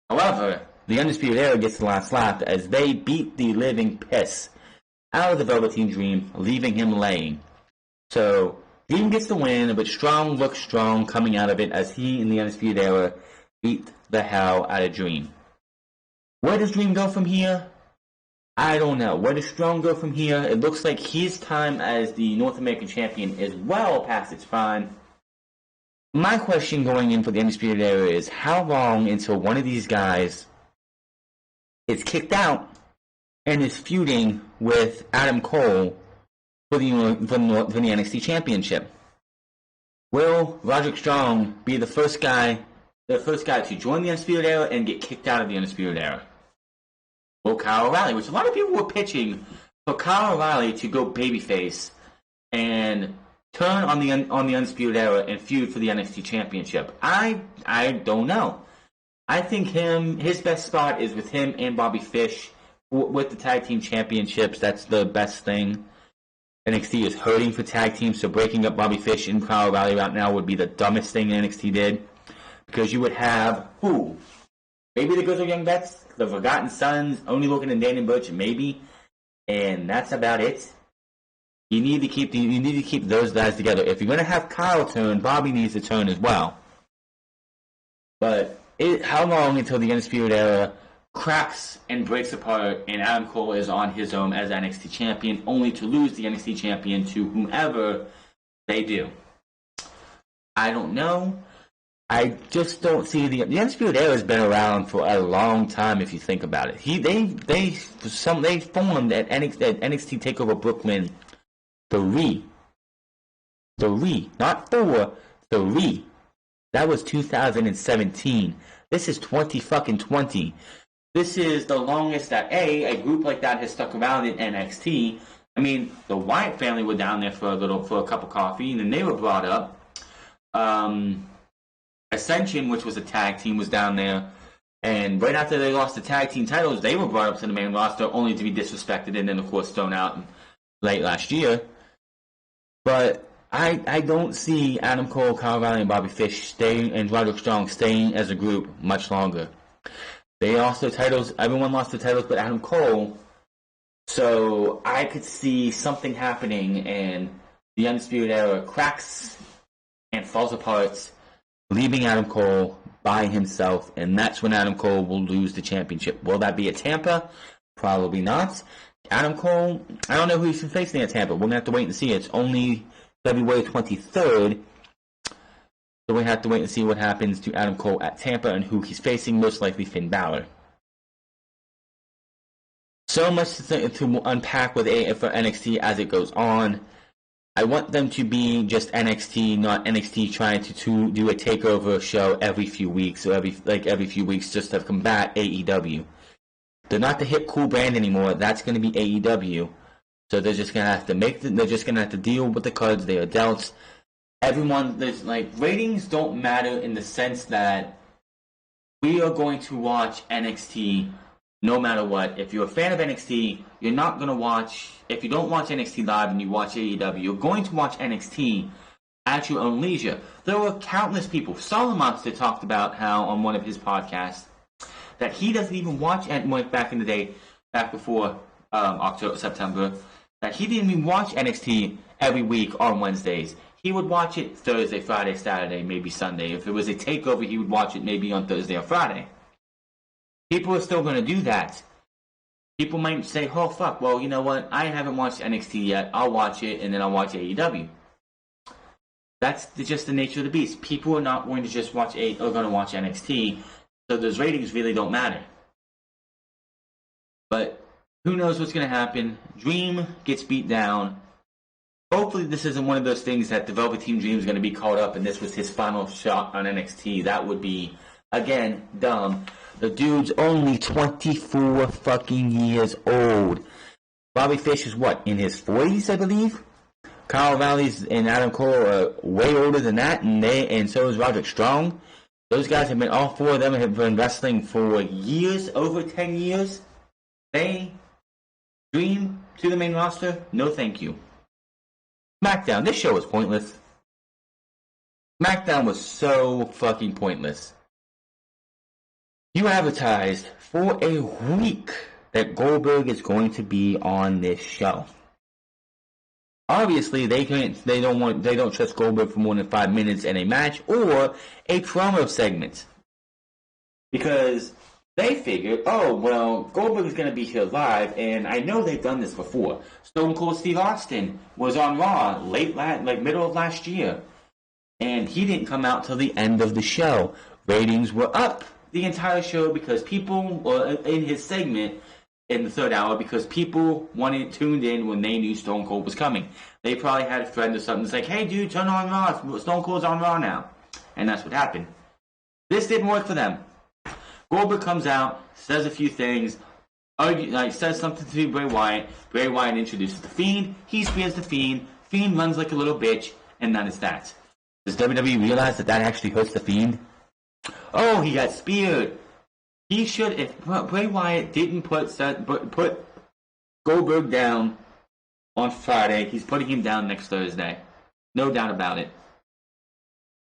However, the Undisputed Era gets the last laugh as they beat the living piss out of the Velveteen Dream, leaving him laying. So, Dream gets the win, but Strong looks strong coming out of it as he and the Undisputed Era beat the hell out of Dream. Where does Dream go from here? I don't know. Where does Strong go from here? It looks like his time as the North American Champion is well past its prime. My question going in for the Undisputed Era is, how long until one of these guys is kicked out and is feuding with Adam Cole for the NXT Championship? Will Roderick Strong be the first guy to join the Undisputed Era and get kicked out of the Undisputed Era? Will Kyle O'Reilly, which a lot of people were pitching for Kyle O'Reilly to go babyface and turn on the Undisputed Era and feud for the NXT Championship. I don't know. I think his best spot is with him and Bobby Fish with the tag team championships. That's the best thing. NXT is hurting for tag teams, so breaking up Bobby Fish and Kyle O'Reilly right now would be the dumbest thing NXT did, because you would have who? Maybe the Grizzled Young Vets, the Forgotten Sons, Only Looking and Danny Burch, maybe, and that's about it. You need to keep those guys together. If you're gonna have Kyle turn, Bobby needs to turn as well. But how long until the Undisputed Era cracks and breaks apart, and Adam Cole is on his own as NXT champion, only to lose the NXT champion to whomever they do? I don't know. I just don't see the Undisputed Era has been around for a long time if you think about it. They formed at NXT Takeover Brooklyn 3, not 4, 3. That was 2017. This is 2020. This is the longest that a group like that has stuck around in NXT. I mean, the Wyatt family were down there for a cup of coffee, and then they were brought up. Ascension, which was a tag team, was down there, and right after they lost the tag team titles, they were brought up to the main roster only to be disrespected and then, of course, thrown out late last year. But I don't see Adam Cole, Kyle O'Reilly, and Bobby Fish staying, and Roderick Strong staying as a group much longer. They lost their titles. Everyone lost their titles but Adam Cole. So I could see something happening, and the Undisputed Era cracks and falls apart, leaving Adam Cole by himself, and that's when Adam Cole will lose the championship. Will that be at Tampa? Probably not. Adam Cole, I don't know who he's facing at Tampa. We're going to have to wait and see. It's only February 23rd, so we have to wait and see what happens to Adam Cole at Tampa and who he's facing, most likely Finn Balor. So much to unpack for NXT as it goes on. I want them to be just NXT, not NXT trying to do a takeover show every few weeks, or every few weeks just to combat AEW. They're not the hip cool brand anymore. That's going to be AEW. So they're just going to have to they're just going to have to deal with the cards they are dealt. Ratings don't matter in the sense that we are going to watch NXT no matter what. If you're a fan of NXT, you're not going to watch. If you don't watch NXT live and you watch AEW, you're going to watch NXT at your own leisure. There were countless people. Solid Monster talked about how on one of his podcasts that he doesn't even watch back in the day, back before September, that he didn't even watch NXT every week on Wednesdays. He would watch it Thursday, Friday, Saturday, maybe Sunday. If it was a takeover, he would watch it maybe on Thursday or Friday. People are still going to do that. People might say, oh, fuck, well, you know what? I haven't watched NXT yet. I'll watch it, and then I'll watch AEW. That's just the nature of the beast. People are not going to just watch are going to watch NXT, so those ratings really don't matter. But who knows what's going to happen? Dream gets beat down. Hopefully this isn't one of those things that the Velveteen Dream is going to be caught up and this was his final shot on NXT. That would be, again, dumb. The dude's only 24 fucking years old. Bobby Fish is what, in his 40s, I believe? Kyle O'Reilly's and Adam Cole are way older than that, and so is Roderick Strong. Those guys have been, all four of them have been wrestling for years, over 10 years. They Dream to the main roster? No thank you. SmackDown, this show was pointless. SmackDown was so fucking pointless. You advertised for a week that Goldberg is going to be on this show. Obviously, they don't trust Goldberg for more than 5 minutes in a match or a promo segment. Because they figured, oh, well, Goldberg is going to be here live, and I know they've done this before. Stone Cold Steve Austin was on Raw middle of last year, and he didn't come out till the end of the show. Ratings were up the entire show because people, in his segment in the third hour, because people tuned in when they knew Stone Cold was coming. They probably had a friend or something that's like, hey, dude, turn on Raw. Stone Cold's on Raw now. And that's what happened. This didn't work for them. Goldberg comes out, says a few things, says something to Bray Wyatt. Bray Wyatt introduces the Fiend. He spears the Fiend. Fiend runs like a little bitch, and that is that. Does WWE realize that actually hurts the Fiend? Oh, he got speared. He should, if Bray Wyatt didn't put Goldberg down on Friday, he's putting him down next Thursday. No doubt about it.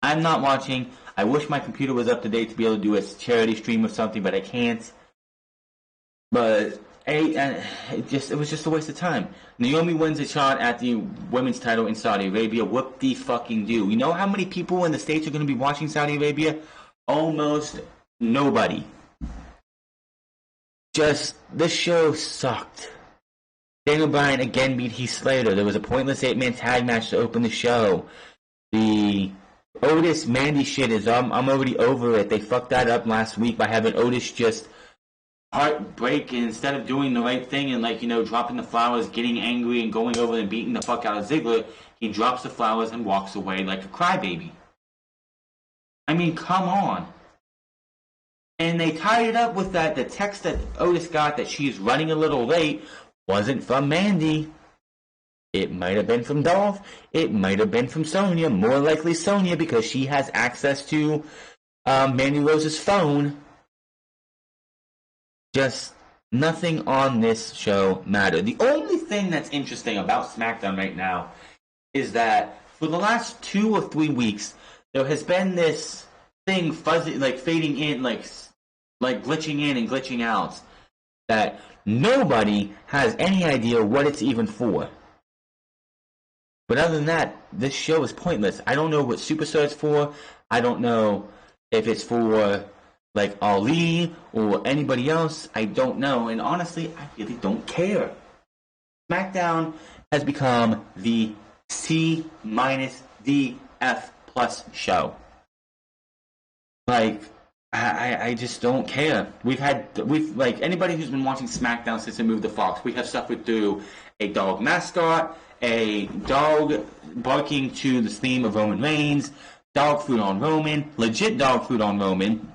I'm not watching. I wish my computer was up to date to be able to do a charity stream or something, but I can't. But it was just a waste of time. Naomi wins a shot at the women's title in Saudi Arabia. Whoop the fucking do. You know how many people in the States are going to be watching Saudi Arabia? Almost nobody. This show sucked. Daniel Bryan again beat Heath Slater. There was a pointless 8-man tag match to open the show. The Otis Mandy shit is I'm already over it. They fucked that up last week by having Otis just heartbreak, and instead of doing the right thing and dropping the flowers, getting angry and going over and beating the fuck out of Ziggler, he drops the flowers and walks away like a crybaby. I mean, come on. And they tied it up with that the text that Otis got that she's running a little late wasn't from Mandy. It might have been from Dolph. It might have been from Sonya. More likely Sonya because she has access to Mandy Rose's phone. Just nothing on this show mattered. The only thing that's interesting about SmackDown right now is that for the last 2 or 3 weeks, there has been this thing fuzzy, fading in, glitching in and glitching out, that nobody has any idea what it's even for. But other than that, this show is pointless. I don't know what Superstar's for. I don't know if it's for Ali or anybody else. I don't know. And honestly, I really don't care. SmackDown has become the C- D F+ show. I just don't care. We've anybody who's been watching SmackDown since they moved to Fox, we have suffered through a dog mascot, a dog barking to the theme of Roman Reigns, dog food on Roman, legit dog food on Roman.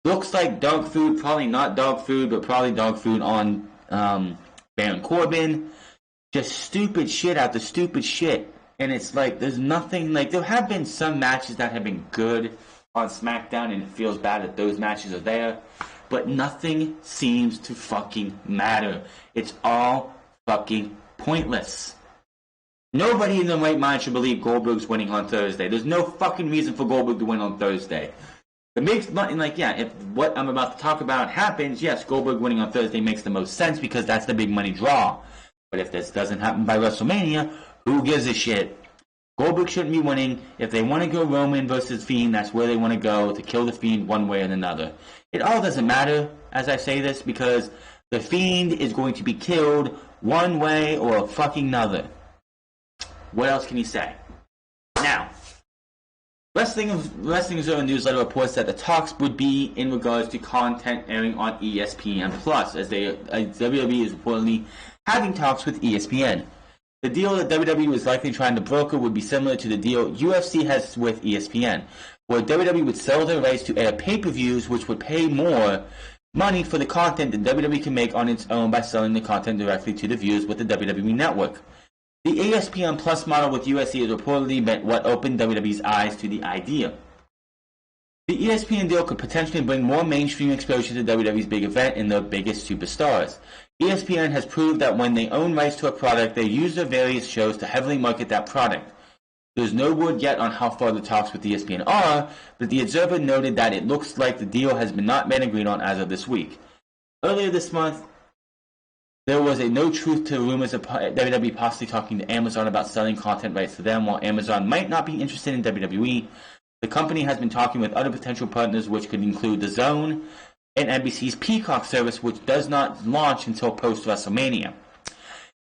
Looks like dog food, probably not dog food, but probably dog food on Baron Corbin. Just stupid shit after stupid shit. And it's there's nothing, there have been some matches that have been good on SmackDown, and it feels bad that those matches are there. But nothing seems to fucking matter. It's all fucking pointless. Nobody in their right mind should believe Goldberg's winning on Thursday. There's no fucking reason for Goldberg to win on Thursday. It makes if what I'm about to talk about happens, yes, Goldberg winning on Thursday makes the most sense because that's the big money draw. But if this doesn't happen by WrestleMania, who gives a shit? Goldberg shouldn't be winning. If they want to go Roman versus Fiend, that's where they want to go to kill the Fiend one way or another. It all doesn't matter as I say this because the Fiend is going to be killed one way or fucking another. What else can you say? Now, Wrestling Observer newsletter reports that the talks would be in regards to content airing on ESPN Plus, as WWE is reportedly having talks with ESPN. The deal that WWE was likely trying to broker would be similar to the deal UFC has with ESPN, where WWE would sell their rights to air pay-per-views, which would pay more money for the content that WWE can make on its own by selling the content directly to the viewers with the WWE Network. The ESPN Plus model with UFC is reportedly what opened WWE's eyes to the idea. The ESPN deal could potentially bring more mainstream exposure to WWE's big event and their biggest superstars. ESPN has proved that when they own rights to a product, they use their various shows to heavily market that product. There's no word yet on how far the talks with ESPN are, but the Observer noted that it looks like the deal has not been agreed on as of this week. Earlier this month, there was no truth to rumors of WWE possibly talking to Amazon about selling content rights to them. While Amazon might not be interested in WWE, the company has been talking with other potential partners, which could include DAZN and NBC's Peacock service, which does not launch until post-WrestleMania.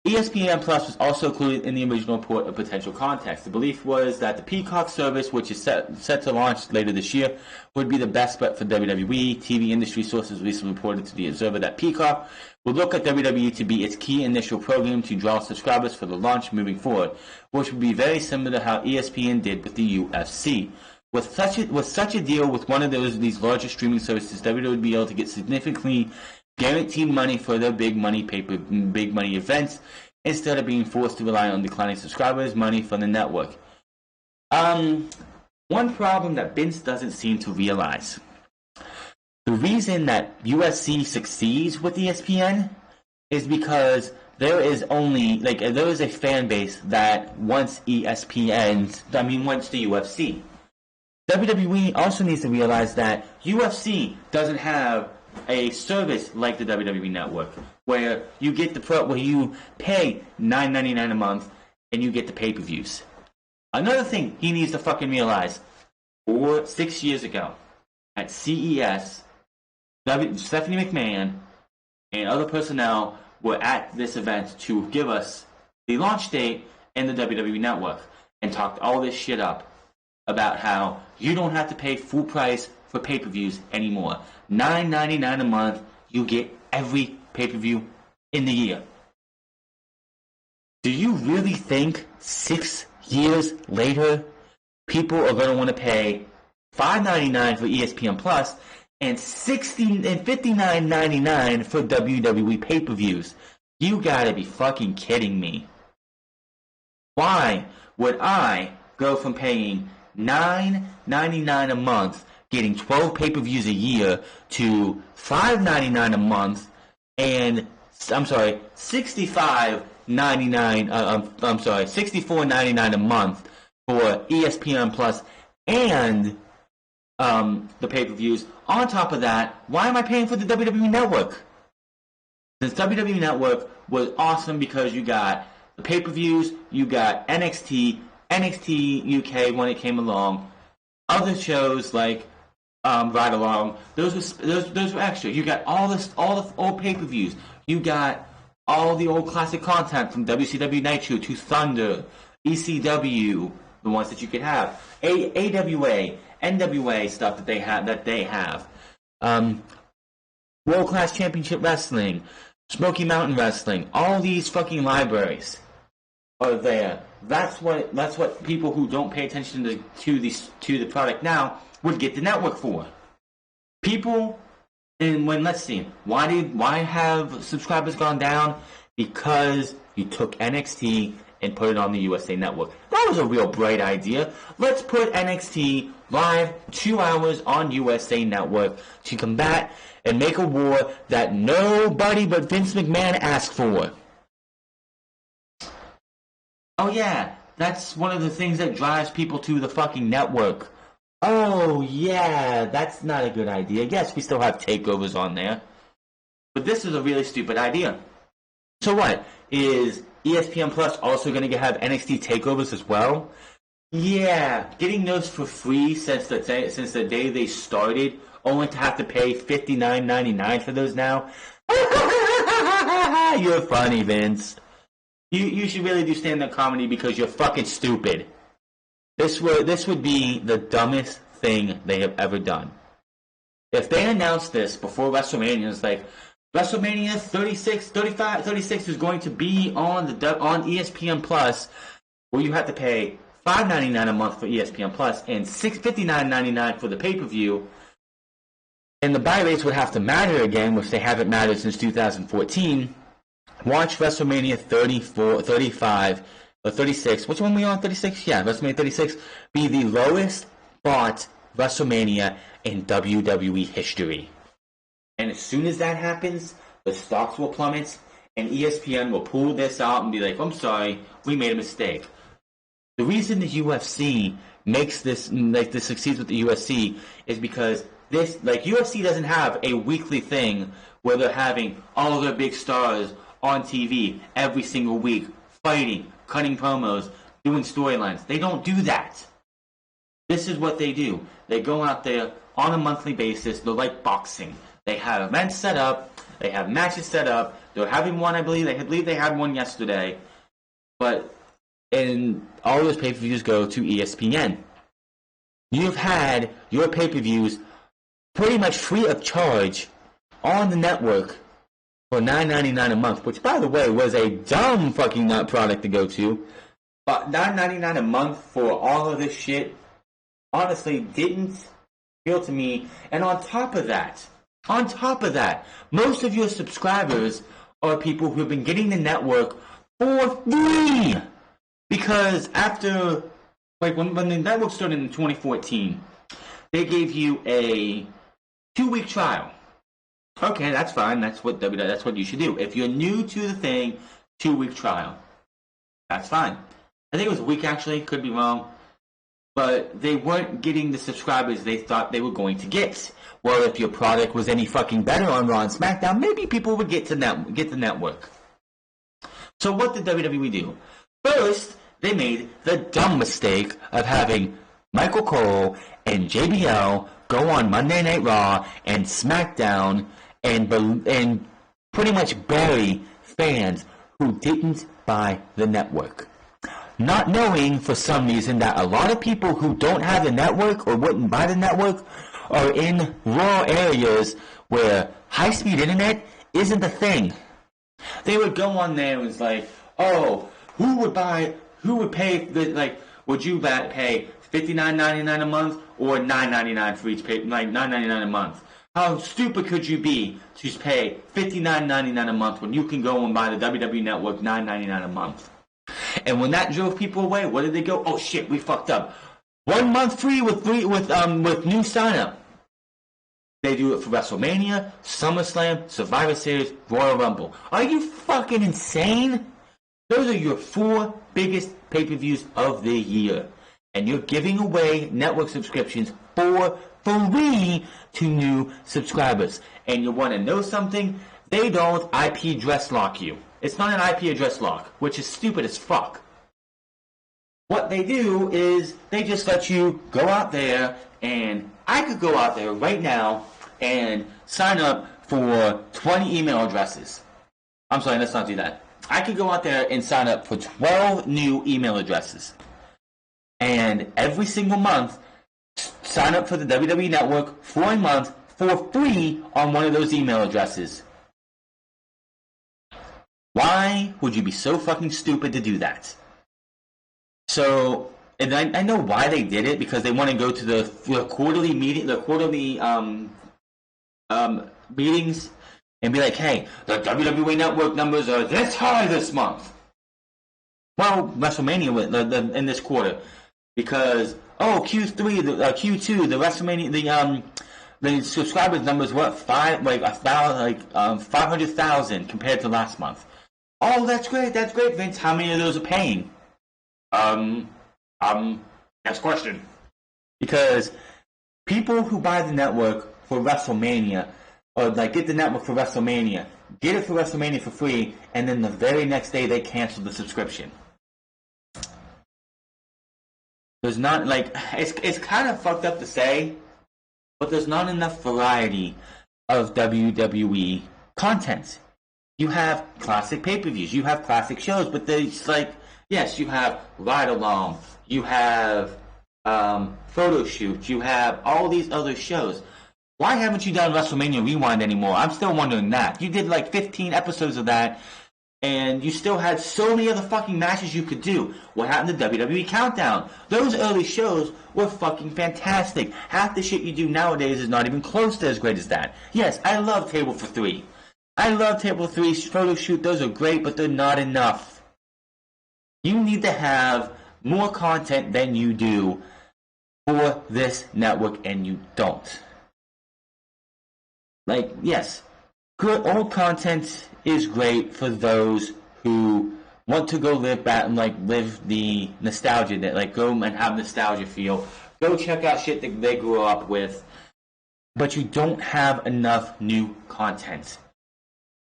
ESPN Plus was also included in the original report of potential contacts. The belief was that the Peacock service, which is set to launch later this year, would be the best bet for WWE. TV industry sources recently reported to the Observer that Peacock would look at WWE to be its key initial program to draw subscribers for the launch moving forward, which would be very similar to how ESPN did with the UFC. With such a deal with one of these larger streaming services, WWE would be able to get significantly guaranteed money for their big money events instead of being forced to rely on declining subscribers' money from the network. One problem that Vince doesn't seem to realize. The reason that UFC succeeds with ESPN is because there is a fan base that wants the UFC. WWE also needs to realize that UFC doesn't have a service like the WWE Network, where you get where you pay $9.99 a month and you get the pay-per-views. Another thing he needs to fucking realize: 6 years ago at CES, Stephanie McMahon and other personnel were at this event to give us the launch date and the WWE Network, and talked all this shit up about how you don't have to pay full price for pay-per-views anymore. $9.99 a month, you get every pay-per-view in the year. Do you really think 6 years later people are going to want to pay $5.99 for ESPN Plus and $59.99 for WWE pay-per-views? You gotta be fucking kidding me. Why would I go from paying $9.99 a month, getting 12 pay-per-views a year, to $5.99 a month and $64.99 a month for ESPN Plus and the pay-per-views? On top of that, why am I paying for the WWE Network? The WWE Network was awesome because you got the pay-per-views, you got NXT UK when it came along, other shows like Ride Along. Those were extra. You got all the old pay-per-views. You got all the old classic content from WCW Nitro to Thunder, ECW, the ones that you could have, AWA, NWA stuff that they have. World Class Championship Wrestling, Smoky Mountain Wrestling. All these fucking libraries are there. That's what people who don't pay attention to the product now would get the network for. People, and let's see, why have subscribers gone down? Because you took NXT and put it on the USA Network. That was a real bright idea. Let's put NXT live 2 hours on USA Network to combat and make a war that nobody but Vince McMahon asked for. Oh yeah, that's one of the things that drives people to the fucking network. Oh yeah, that's not a good idea. Yes, we still have takeovers on there. But this is a really stupid idea. So what? Is ESPN Plus also going to have NXT takeovers as well? Yeah, getting those for free since the day they started, only to have to pay $59.99 for those now. You're funny, Vince. You should really do stand-up comedy because you're fucking stupid. This would be the dumbest thing they have ever done. If they announced this before WrestleMania, it's like WrestleMania 36 is going to be on ESPN Plus, where you have to pay $5.99 a month for ESPN Plus and $59.99 for the pay-per-view. And the buy rates would have to matter again, which they haven't mattered since 2014. Watch WrestleMania 34, 35, or 36. Which one were we on? 36? Yeah, WrestleMania 36 be the lowest bought WrestleMania in WWE history. And as soon as that happens, the stocks will plummet, and ESPN will pull this out and be like, I'm sorry, we made a mistake. The reason the UFC makes this, succeeds with the UFC is because UFC doesn't have a weekly thing where they're having all of their big stars on TV every single week, fighting, cutting promos, doing storylines. They don't do that. This is what they do. They go out there on a monthly basis. They're like boxing. They have events set up. They have matches set up. They're having one, I believe. They had one yesterday. And all those pay-per-views go to ESPN. You've had your pay-per-views pretty much free of charge on the network for $9.99 a month, which, by the way, was a dumb fucking nut product to go to. But $9.99 a month for all of this shit honestly didn't feel to me. And on top of that, most of your subscribers are people who have been getting the network for free. Because after, when the network started in 2014, they gave you a 2-week trial. Okay, that's fine. That's what you should do. If you're new to the thing, 2-week trial. That's fine. I think it was a week, actually. Could be wrong. But they weren't getting the subscribers they thought they were going to get. Well, if your product was any fucking better on Raw and SmackDown, maybe people would get the network. So what did WWE do? First, they made the dumb mistake of having Michael Cole and JBL go on Monday Night Raw and SmackDown and pretty much bury fans who didn't buy the network. Not knowing, for some reason, that a lot of people who don't have the network or wouldn't buy the network are in rural areas where high-speed internet isn't a thing. They would go on there and it's like, oh, who would pay would you pay $59.99 a month or $9.99 for each pay, like $9.99 a month? How stupid could you be to just pay $59.99 a month when you can go and buy the WWE Network $9.99 a month? And when that drove people away, where did they go? Oh shit, we fucked up. 1 month free with new sign up. They do it for WrestleMania, SummerSlam, Survivor Series, Royal Rumble. Are you fucking insane? Those are your 4 biggest pay-per-views of the year. And you're giving away network subscriptions for free to new subscribers. And you want to know something? They don't IP address lock you. It's not an IP address lock, which is stupid as fuck. What they do is they just let you go out there, and I could go out there right now and sign up for 20 email addresses. I'm sorry, let's not do that. I could go out there and sign up for 12 new email addresses. And every single month, sign up for the WWE Network for a month for free on one of those email addresses. Why would you be so fucking stupid to do that? So, and I know why they did it, because they want to go to the quarterly meeting, meetings, and be like, hey, the WWE Network numbers are this high this month. Well, WrestleMania in this quarter, because Q3, Q2, the WrestleMania, the subscribers numbers were 500,000 compared to last month. Oh, that's great, Vince. How many of those are paying? Next question. Because people who buy the network for WrestleMania, or get the network for WrestleMania, get it for WrestleMania for free, and then the very next day they cancel the subscription. There's not, it's kind of fucked up to say, but there's not enough variety of WWE content. You have classic pay-per-views, you have classic shows, but there's yes, you have Ride Along, you have photo shoots. You have all these other shows. Why haven't you done WrestleMania Rewind anymore? I'm still wondering that. You did like 15 episodes of that, and you still had so many other fucking matches you could do. What happened to WWE Countdown? Those early shows were fucking fantastic. Half the shit you do nowadays is not even close to as great as that. Yes, I love Table for Three. I love Table for Three photo shoot. Those are great, but they're not enough. You need to have more content than you do for this network, and you don't. Like, yes, good old content is great for those who want to go live back and like live the nostalgia, that like go and have nostalgia feel. Go check out shit that they grew up with, but you don't have enough new content.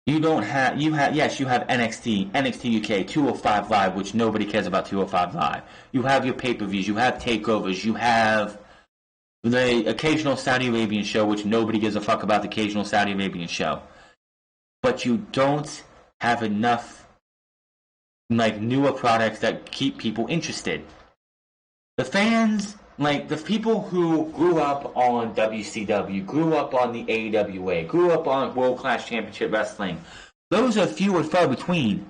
You have NXT, NXT UK, 205 Live, which nobody cares about 205 Live. You have your pay-per-views, you have takeovers, you have the occasional Saudi Arabian show, which nobody gives a fuck about the occasional Saudi Arabian show. But you don't have enough like newer products that keep people interested. The fans, like the people who grew up on WCW, grew up on the AWA, grew up on World Class Championship Wrestling, those are few and far between.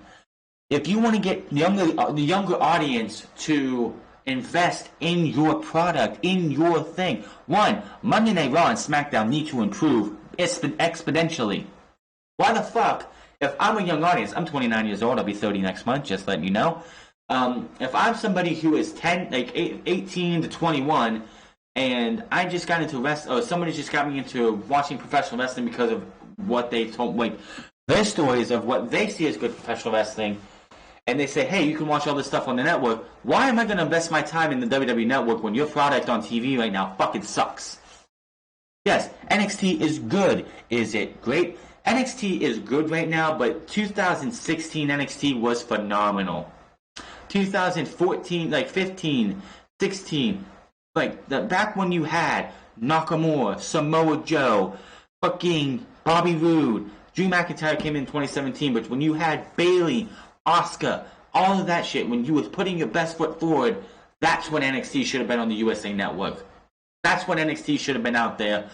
If you want to get the younger audience to invest in your product, in your thing, one, Monday Night Raw and SmackDown need to improve exponentially. Why the fuck, if I'm a young audience, I'm 29 years old, I'll be 30 next month, just letting you know. If I'm somebody who is 18 to 21, and I just got into or somebody just got me into watching professional wrestling because of what they told, like their stories of what they see as good professional wrestling, and they say, hey, you can watch all this stuff on the network. Why am I going to invest my time in the WWE Network when your product on TV right now fucking sucks? Yes, NXT is good. Is it great? NXT is good right now, but 2016 NXT was phenomenal. 2014, like 15, 16, like back when you had Nakamura, Samoa Joe, fucking Bobby Roode, Drew McIntyre came in 2017, but when you had Bayley, Asuka, all of that shit, when you was putting your best foot forward, that's when NXT should have been on the USA Network. That's when NXT should have been out there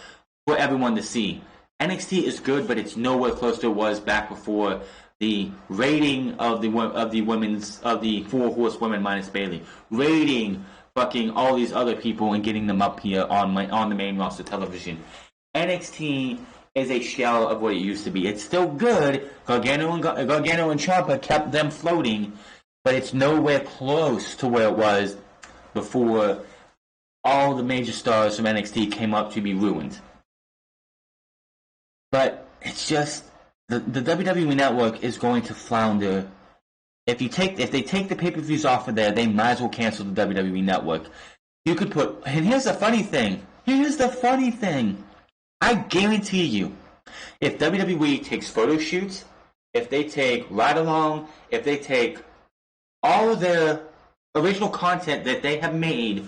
for everyone to see. NXT is good, but it's nowhere close to it was back before the rating of the four horsewomen minus Bayley, rating fucking all these other people and getting them up here on the main roster television. NXT is a shell of what it used to be. It's still good. Gargano and Ciampa kept them floating, but it's nowhere close to where it was before all the major stars from NXT came up to be ruined. But it's just the WWE Network is going to flounder. If they take the pay-per-views off of there, they might as well cancel the WWE Network. You could put, and here's the funny thing. I guarantee you, if WWE takes photo shoots, if they take ride-along, if they take all of their original content that they have made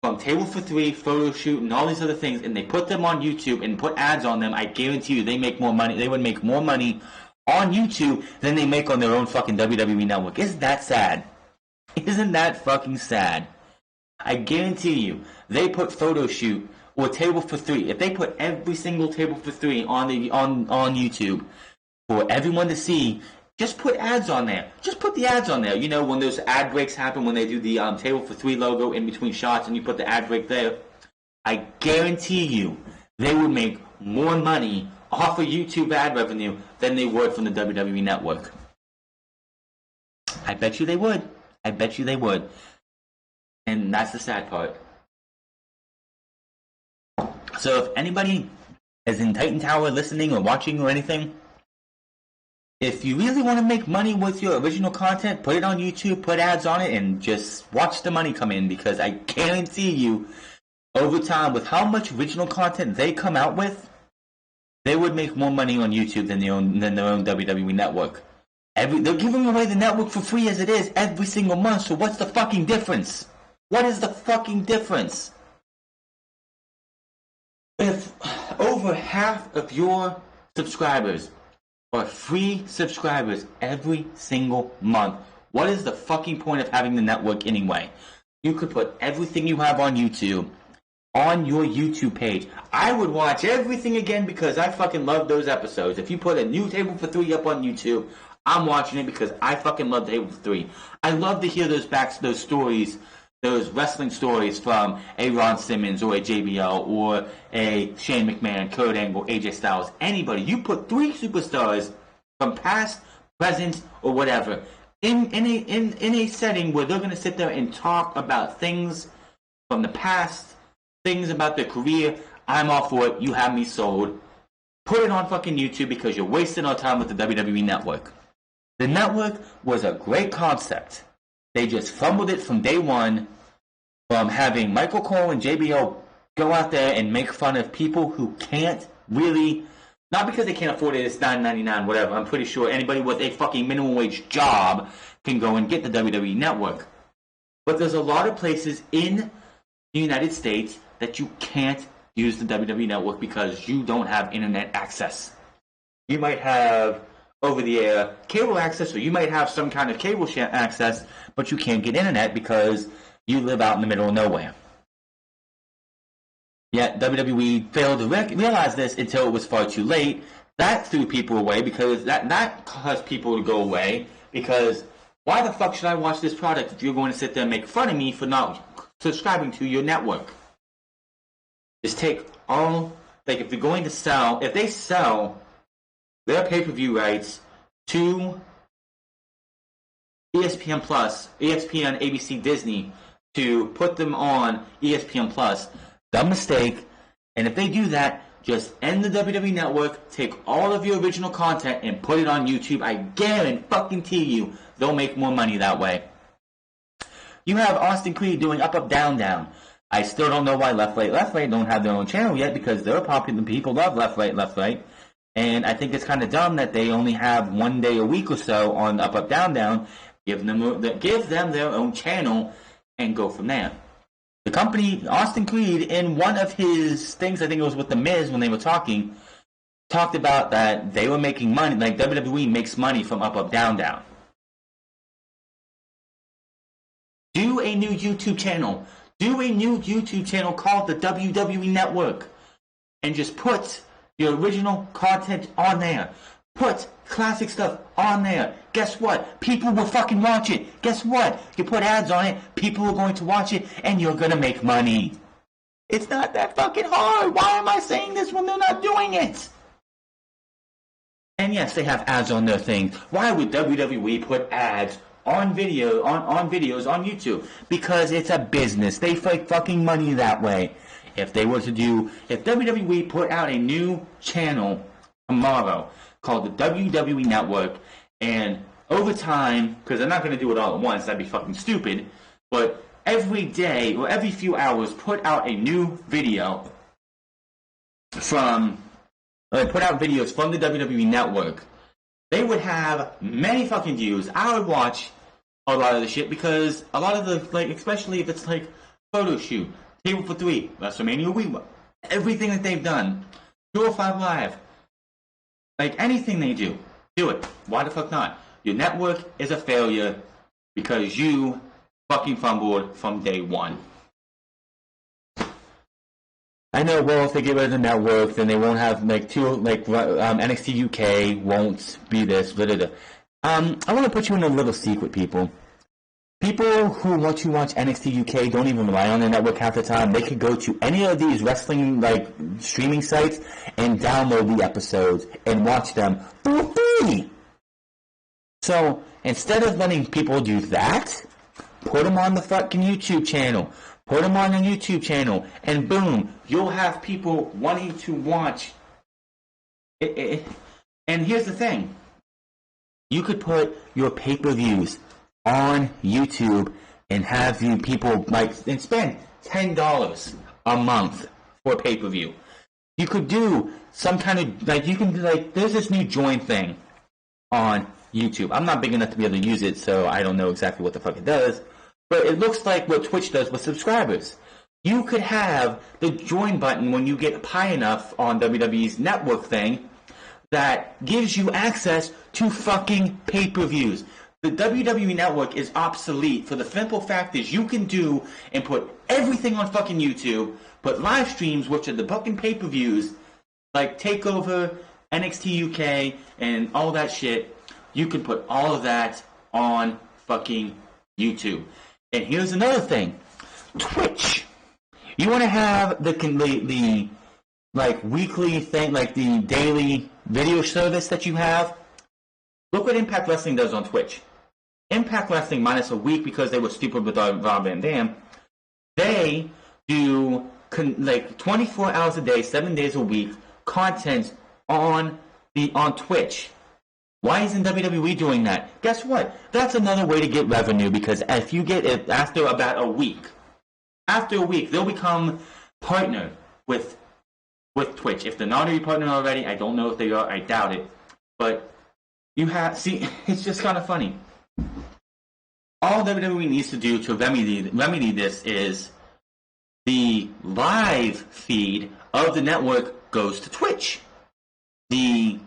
from Table for Three, photo shoot, and all these other things, and they put them on YouTube and put ads on them, I guarantee you they make more money. They would make more money on YouTube than they make on their own fucking WWE Network. Isn't that sad? Isn't that fucking sad? I guarantee you, they put photo shoot or Table for Three. If they put every single Table for Three on YouTube for everyone to see, just put ads on there. Just put the ads on there. You know, when those ad breaks happen, when they do the Table for Three logo in between shots and you put the ad break there, I guarantee you they would make more money off of YouTube ad revenue than they would from the WWE Network. I bet you they would. And that's the sad part. So if anybody is in Titan Tower listening or watching or anything, if you really want to make money with your original content, put it on YouTube, put ads on it, and just watch the money come in, because I guarantee you, over time, with how much original content they come out with, they would make more money on YouTube than their own WWE Network. They're giving away the network for free as it is every single month, so what's the fucking difference? What is the fucking difference? If over half of your subscribers are free subscribers every single month, what is the fucking point of having the network anyway? You could put everything you have on YouTube on your YouTube page. I would watch everything again because I fucking love those episodes. If you put a new Table for Three up on YouTube, I'm watching it because I fucking love Table for Three. I love to hear those stories, those wrestling stories from a Ron Simmons or a JBL or a Shane McMahon, Kurt Angle, AJ Styles, anybody. You put three superstars from past, present, or whatever in a setting where they're going to sit there and talk about things from the past, things about their career. I'm all for it. You have me sold. Put it on fucking YouTube because you're wasting our time with the WWE Network. The network was a great concept. They just fumbled it from day one, from having Michael Cole and JBL go out there and make fun of people who can't really, not because they can't afford it, it's $9.99, whatever. I'm pretty sure anybody with a fucking minimum wage job can go and get the WWE Network. But there's a lot of places in the United States that you can't use the WWE Network because you don't have internet access. You might have over-the-air cable access, or you might have some kind of cable access, but you can't get internet because you live out in the middle of nowhere. Yet WWE failed to realize this until it was far too late. That threw people away because that caused people to go away because why the fuck should I watch this product if you're going to sit there and make fun of me for not subscribing to your network? Just take all, like if you're going to sell, if they sell their pay-per-view rights to ESPN Plus, ESPN, ABC, Disney, to put them on ESPN Plus, dumb mistake. And if they do that, just end the WWE Network, take all of your original content and put it on YouTube. I guarantee you they'll make more money that way. You have Austin Creed doing Up, Up, Down, Down. I still don't know why Left, Right don't have their own channel yet because they're popular. People love Left, Right. And I think it's kind of dumb that they only have 1 day a week or so on Up, Up, Down, Down. Give them their own channel and go from there. The company, Austin Creed, in one of his things, I think it was with The Miz when they were talked about that they were making money, like WWE makes money from Up, Up, Down, Down. Do a new YouTube channel. Do a new YouTube channel called the WWE Network. And just put your original content on there. Put classic stuff on there. Guess what? People will fucking watch it. Guess what? You put ads on it, people are going to watch it, and you're going to make money. It's not that fucking hard. Why am I saying this when they're not doing it? And yes, they have ads on their things. Why would WWE put ads on video, on videos on YouTube? Because it's a business. They make fucking money that way. If WWE put out a new channel tomorrow called the WWE Network, and over time, because they're not going to do it all at once, that'd be fucking stupid, but every day or every few hours put out a new video put out videos from the WWE Network, they would have many fucking views. I would watch a lot of the shit because a lot of the, like, especially if it's like photo shoot, Table for Three, WrestleMania Week, everything that they've done, 205 Live, like anything they do it. Why the fuck not? Your network is a failure because you fucking fumbled from day one. I know, well, if they get rid of the network, then they won't have, NXT UK won't be this, blah, blah, blah. I want to put you in a little secret, people. People who want to watch NXT UK don't even rely on the network half the time. They could go to any of these wrestling, streaming sites and download the episodes and watch them for free. So, instead of letting people do that, put them on the fucking YouTube channel. Put them on the YouTube channel, and boom, you'll have people wanting to watch it. And here's the thing. You could put your pay-per-views on YouTube and have people and spend $10 a month for pay-per-view. You could do some kind of, there's this new join thing on YouTube. I'm not big enough to be able to use it, so I don't know exactly what the fuck it does. But it looks like what Twitch does with subscribers. You could have the join button when you get high enough on WWE's network thing that gives you access to fucking pay-per-views. The WWE Network is obsolete for the simple fact is you can do and put everything on fucking YouTube, but live streams, which are the fucking pay-per-views, like TakeOver, NXT UK, and all that shit, you can put all of that on fucking YouTube. And here's another thing. Twitch. You want to have the like weekly thing, like the daily video service that you have? Look what Impact Wrestling does on Twitch. Impact Wrestling minus a week because they were stupid with Rob Van Dam. They do like 24 hours a day, 7 days a week content on Twitch. Why isn't WWE doing that? Guess what? That's another way to get revenue because if you get it after about a week, they'll become partnered with Twitch. If they're not already partnered already, I don't know if they are. I doubt it. But it's just kind of funny. All WWE needs to do to remedy this is the live feed of the network goes to Twitch. The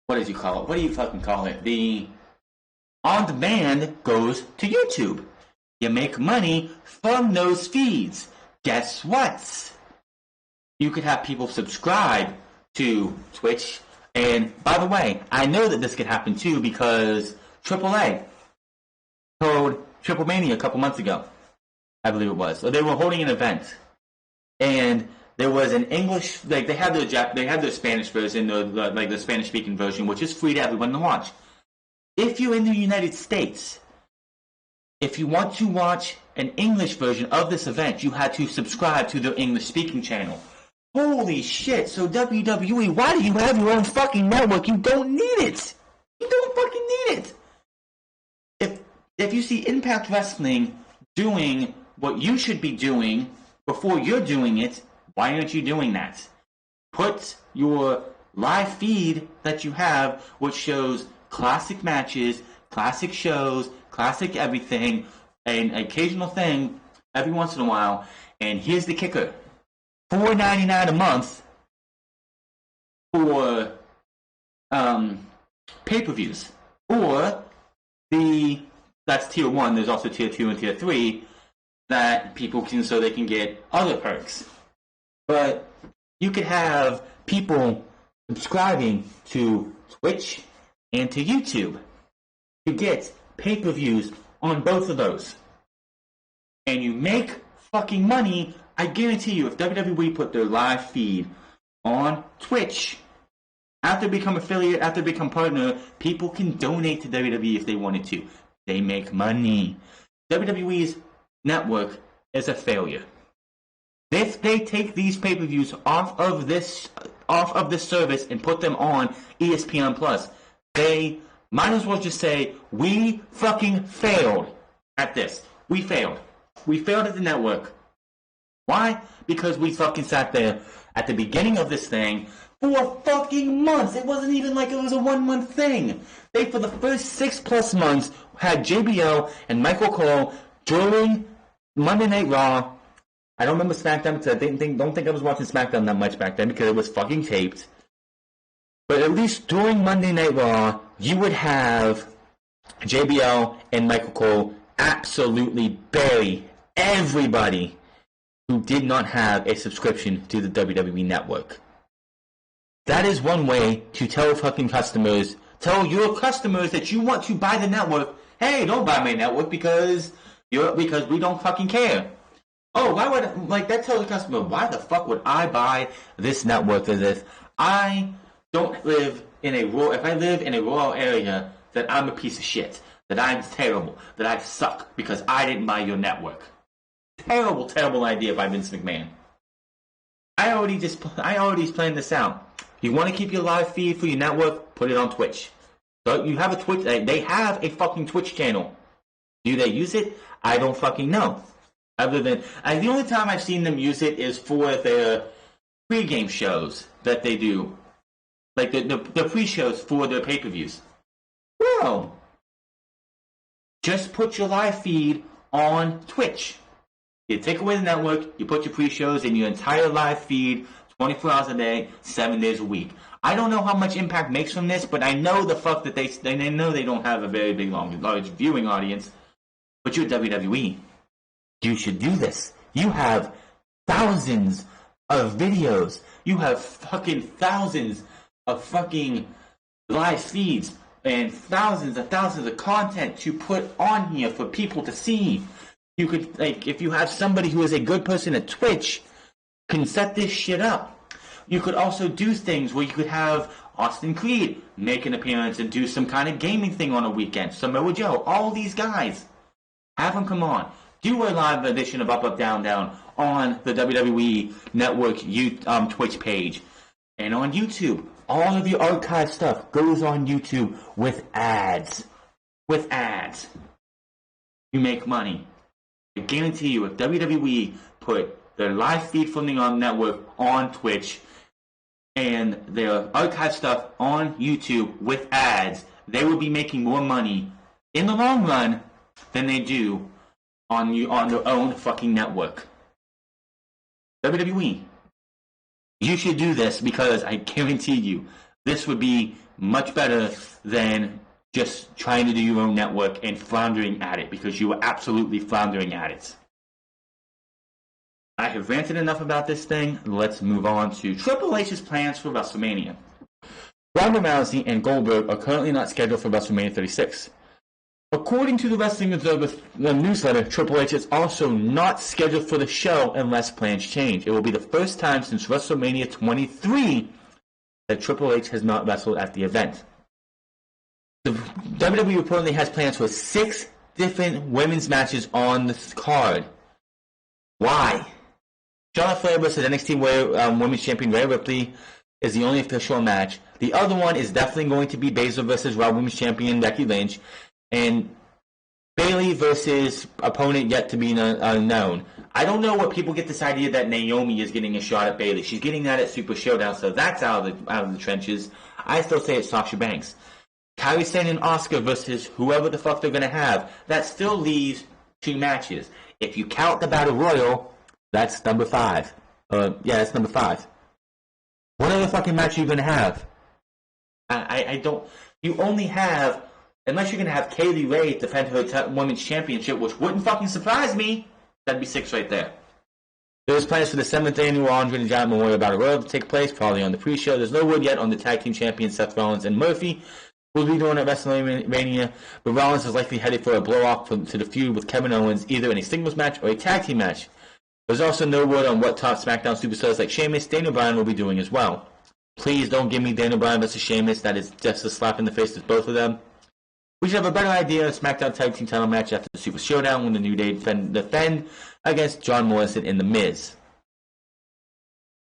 what did you call it? What do you fucking call it? The on-demand goes to YouTube. You make money from those feeds. Guess what? You could have people subscribe to Twitch. And by the way, I know that this could happen too because AAA told Triple Mania a couple months ago, I believe it was. So they were holding an event, and there was an English, like they had their Spanish version, like the Spanish speaking version, which is free to everyone to watch. If you're in the United States, if you want to watch an English version of this event, you had to subscribe to their English speaking channel. Holy shit, so WWE, why do you have your own fucking network? You don't need it! You don't fucking need it! If you see Impact Wrestling doing what you should be doing before you're doing it, why aren't you doing that? Put your live feed that you have, which shows classic matches, classic shows, classic everything, an occasional thing every once in a while, and here's the kicker. $4.99 a month for pay-per-views, or that's tier 1. There's also tier 2 and tier 3 that people can so they can get other perks. But you could have people subscribing to Twitch and to YouTube to get pay-per-views on both of those, and you make fucking money. I guarantee you, if WWE put their live feed on Twitch, after they become affiliate, after they become partner, people can donate to WWE if they wanted to. They make money. WWE's network is a failure. If they take these pay-per-views off of this service and put them on ESPN Plus, they might as well just say, we fucking failed at this. We failed. We failed at the network. Why? Because we fucking sat there at the beginning of this thing for fucking months. It wasn't even like it was a 1 month thing. They, for the first 6+ months, had JBL and Michael Cole during Monday Night Raw. I don't remember SmackDown because I don't think I was watching SmackDown that much back then because it was fucking taped. But at least during Monday Night Raw, you would have JBL and Michael Cole absolutely bury everybody who did not have a subscription to the WWE Network. That is one way to tell your customers that you want to buy the network, hey, don't buy my network because we don't fucking care. Oh, why would, like, that tells the customer, why the fuck would I buy this network as if I don't live in a rural, if I live in a rural area, that I'm a piece of shit, that I'm terrible, that I suck because I didn't buy your network. Terrible, terrible idea by Vince McMahon. I already planned this out. You want to keep your live feed for your network? Put it on Twitch. So you have a Twitch. They have a fucking Twitch channel. Do they use it? I don't fucking know. Other than the only time I've seen them use it is for their pre-game shows that they do, like the pre-shows for their pay-per-views. Well, just put your live feed on Twitch. You take away the network, you put your pre-shows and your entire live feed 24 hours a day, 7 days a week. I don't know how much Impact makes from this, but I know the fuck that they know they don't have a very big, large viewing audience. But you're WWE. You should do this. You have thousands of videos. You have fucking thousands of fucking live feeds and thousands of content to put on here for people to see. You could, like, if you have somebody who is a good person at Twitch, can set this shit up. You could also do things where you could have Austin Creed make an appearance and do some kind of gaming thing on a weekend. Samoa Joe, all these guys, have them come on. Do a live edition of Up, Up, Down, Down on the WWE Network Twitch page and on YouTube. All of your archive stuff goes on YouTube with ads. With ads. You make money. I guarantee you, if WWE put their live feed from the network on Twitch and their archive stuff on YouTube with ads, they will be making more money in the long run than they do on their own fucking network. WWE, you should do this, because I guarantee you this would be much better than just trying to do your own network and floundering at it, because you are absolutely floundering at it. I have ranted enough about this thing. Let's move on to Triple H's plans for WrestleMania. Ronda Rousey and Goldberg are currently not scheduled for WrestleMania 36. According to the Wrestling Observer newsletter, Triple H is also not scheduled for the show unless plans change. It will be the first time since WrestleMania 23 that Triple H has not wrestled at the event. The WWE reportedly has plans for 6 different women's matches on the card. Why? Charlotte Flair versus NXT Women's Champion Rhea Ripley is the only official match. The other one is definitely going to be Baszler versus Raw Women's Champion Becky Lynch, and Bayley versus opponent yet to be unknown. I don't know what people get this idea that Naomi is getting a shot at Bayley. She's getting that at Super Showdown, so that's out of the trenches. I still say it's Sasha Banks. Kairi Sane and Asuka versus whoever the fuck they're going to have. That still leaves 2 matches. If you count the Battle Royal, that's number 5. That's number 5. What other fucking match are you going to have? I don't... You only have... Unless you're going to have Kaylee Ray defend her women's championship, which wouldn't fucking surprise me, that'd be 6 right there. There's plans for the 7th annual Andre the Giant Memorial Battle Royal to take place, probably on the pre-show. There's no word yet on the tag team champions Seth Rollins and Murphy will be doing at WrestleMania, but Rollins is likely headed for a blow-off to the feud with Kevin Owens, either in a singles match or a tag team match. There's also no word on what top SmackDown superstars like Sheamus, Daniel Bryan will be doing as well. Please don't give me Daniel Bryan versus Sheamus. That is just a slap in the face to both of them. We should have a better idea of SmackDown Tag Team title match after the Super Showdown when the New Day defend against John Morrison and The Miz.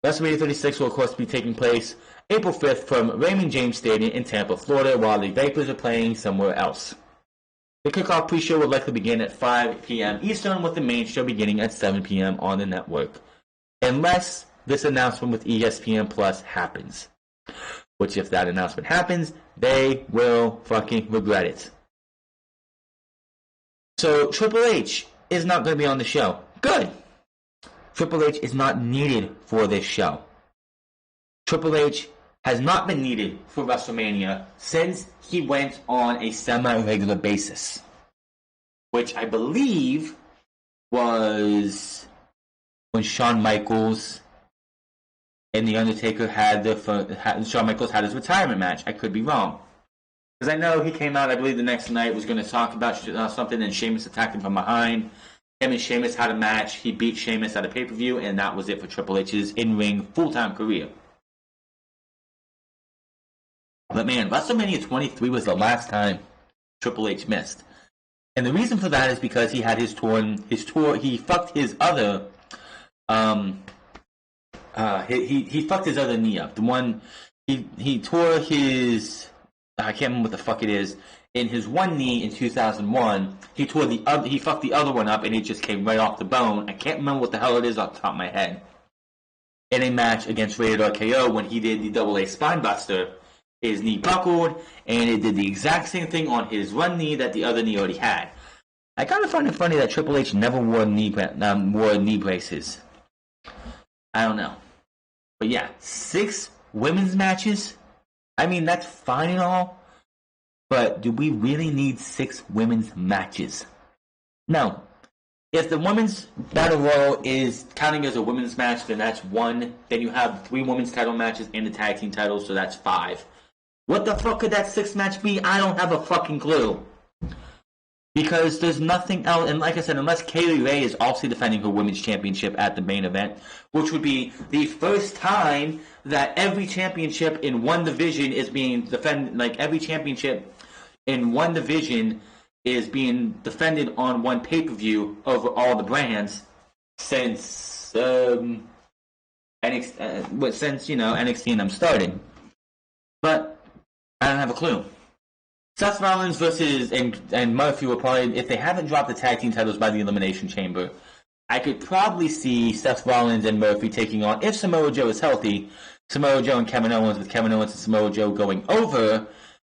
WrestleMania 36 will of course be taking place April 5th from Raymond James Stadium in Tampa, Florida, while the Vapors are playing somewhere else. The kickoff pre-show will likely begin at 5 p.m. Eastern, with the main show beginning at 7 p.m. on the network. Unless this announcement with ESPN Plus happens. Which, if that announcement happens, they will fucking regret it. So, Triple H is not going to be on the show. Good! Triple H is not needed for this show. Triple H has not been needed for WrestleMania since he went on a semi-regular basis. Which I believe was when Shawn Michaels and The Undertaker Shawn Michaels had his retirement match. I could be wrong. Because I know he came out, I believe the next night, was going to talk about something, and Sheamus attacked him from behind. Him and Sheamus had a match. He beat Sheamus at a pay-per-view, and that was it for Triple H's in-ring full-time career. But man, WrestleMania 23 was the last time Triple H missed. And the reason for that is because he had he fucked his other, he fucked his other knee up. The one, he tore his, I can't remember what the fuck it is, in his one knee in 2001, he fucked the other one up and it just came right off the bone. I can't remember what the hell it is off the top of my head. In a match against Rated RKO, when he did the AA Spinebuster, his knee buckled, and it did the exact same thing on his one knee that the other knee already had. I kind of find it funny that Triple H never wore knee braces. I don't know. But yeah, 6 women's matches? I mean, that's fine and all. But do we really need 6 women's matches? No. If the women's battle royal is counting as a women's match, then that's 1. Then you have 3 women's title matches and the tag team titles, so that's 5. What the fuck could that 6th match be? I don't have a fucking clue. Because there's nothing else, and like I said, unless Kaylee Ray is also defending her women's championship at the main event, which would be the first time that every championship in one division is being defended, like every championship in one division is being defended on one pay-per-view over all the brands since NXT, NXT and them started. But I don't have a clue. Seth Rollins versus and Murphy will probably, if they haven't dropped the tag team titles by the Elimination Chamber, I could probably see Seth Rollins and Murphy taking on, if Samoa Joe is healthy, Samoa Joe and Kevin Owens, with Kevin Owens and Samoa Joe going over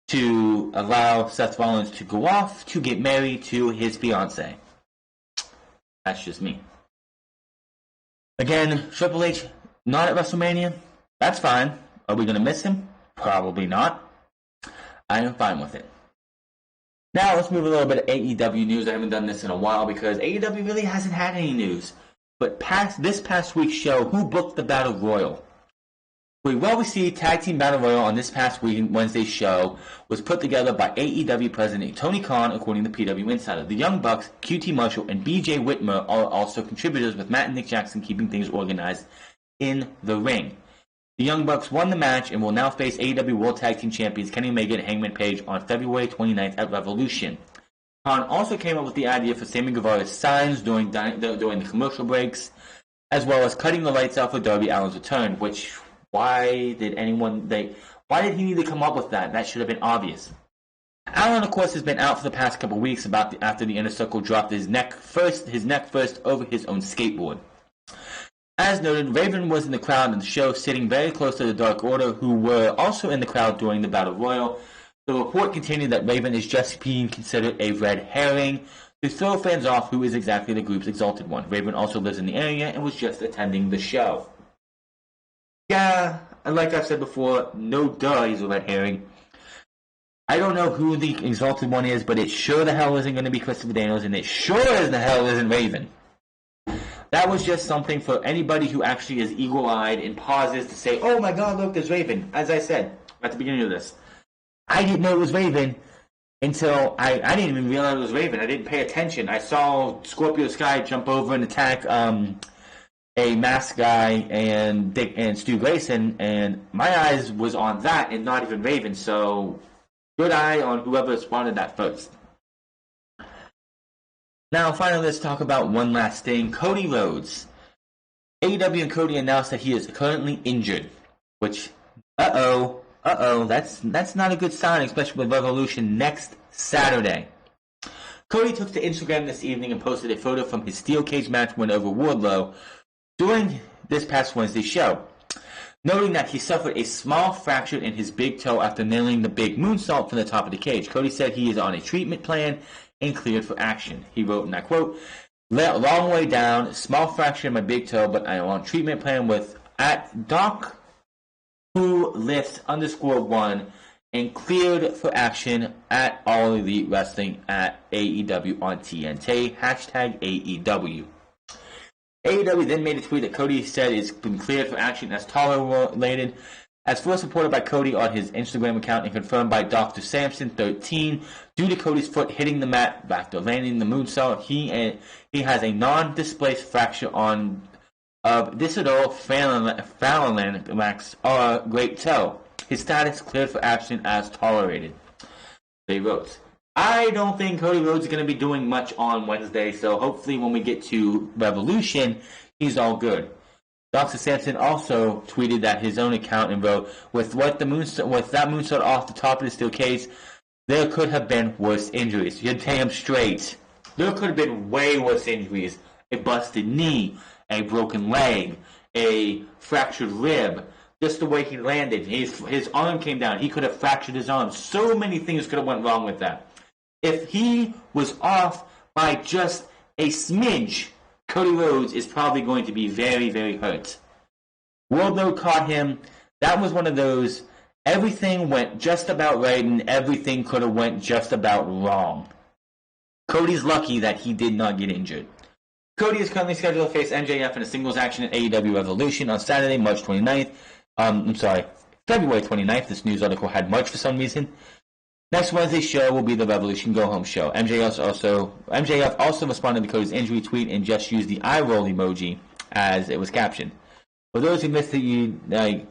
to allow Seth Rollins to go off to get married to his fiancée. That's just me. Again, Triple H not at WrestleMania. That's fine. Are we going to miss him? Probably not. I am fine with it. Now let's move a little bit of AEW news. I haven't done this in a while because AEW really hasn't had any news. But this past week's show, who booked the Battle Royal? The well-received Tag Team Battle Royal on this past week Wednesday's show was put together by AEW President Tony Khan, according to PW Insider. The Young Bucks, QT Marshall, and BJ Whitmer are also contributors, with Matt and Nick Jackson keeping things organized in the ring. The Young Bucks won the match and will now face AEW World Tag Team Champions Kenny Omega and Hangman Page on February 29th at Revolution. Khan also came up with the idea for Sammy Guevara's signs during the commercial breaks, as well as cutting the lights out for Darby Allin's return, which, why did he need to come up with that? That should have been obvious. Allin, of course, has been out for the past couple of weeks after the Inner Circle dropped his neck first over his own skateboard. As noted, Raven was in the crowd in the show, sitting very close to the Dark Order, who were also in the crowd during the Battle Royal. The report continued that Raven is just being considered a red herring to throw fans off who is exactly the group's exalted one. Raven also lives in the area and was just attending the show. Yeah, like I've said before, no duh, he's a red herring. I don't know who the exalted one is, but it sure the hell isn't going to be Christopher Daniels, and it sure as the hell isn't Raven. That was just something for anybody who actually is eagle-eyed and pauses to say, oh my god, look, there's Raven. As I said at the beginning of this, I didn't know it was Raven until I didn't even realize it was Raven. I didn't pay attention. I saw Scorpio Sky jump over and attack a masked guy and Stu Grayson, and my eyes was on that and not even Raven, so good eye on whoever spotted that first. Now, finally, let's talk about one last thing. Cody Rhodes. AEW and Cody announced that he is currently injured, which, that's not a good sign, especially with Revolution next Saturday. Cody took to Instagram this evening and posted a photo from his steel cage match win over Wardlow during this past Wednesday's show, noting that he suffered a small fracture in his big toe after nailing the big moonsault from the top of the cage. Cody said he is on a treatment plan and cleared for action. He wrote, and I quote, long way down, small fracture in my big toe, but I am on treatment plan with at Doc Who Lifts _1 and cleared for action at All Elite Wrestling at AEW on TNT, #AEW. AEW then made a tweet that Cody said has been cleared for action as tolerated, as first reported by Cody on his Instagram account and confirmed by Dr. Samson 13. Due to Cody's foot hitting the mat after landing the moonsault, he has a non-displaced fracture on distal phalanx or great toe. His status cleared for action as tolerated. They wrote. I don't think Cody Rhodes is going to be doing much on Wednesday, so hopefully when we get to Revolution, he's all good. Dr. Sampson also tweeted that his own account and wrote, with that moonsault off the top of the steel cage, there could have been worse injuries. You're damn straight. There could have been way worse injuries. A busted knee, a broken leg, a fractured rib. Just the way he landed. His arm came down. He could have fractured his arm. So many things could have went wrong with that. If he was off by just a smidge, Cody Rhodes is probably going to be very, very hurt. Wardlow caught him. That was one of those, everything went just about right and everything could have went just about wrong. Cody's lucky that he did not get injured. Cody is currently scheduled to face MJF in a singles action at AEW Revolution on Saturday, March 29th. February 29th. This news article had March for some reason. Next Wednesday's show will be the Revolution Go Home show. MJF also responded to Cody's injury tweet and just used the eye roll emoji as it was captioned. For those who missed it,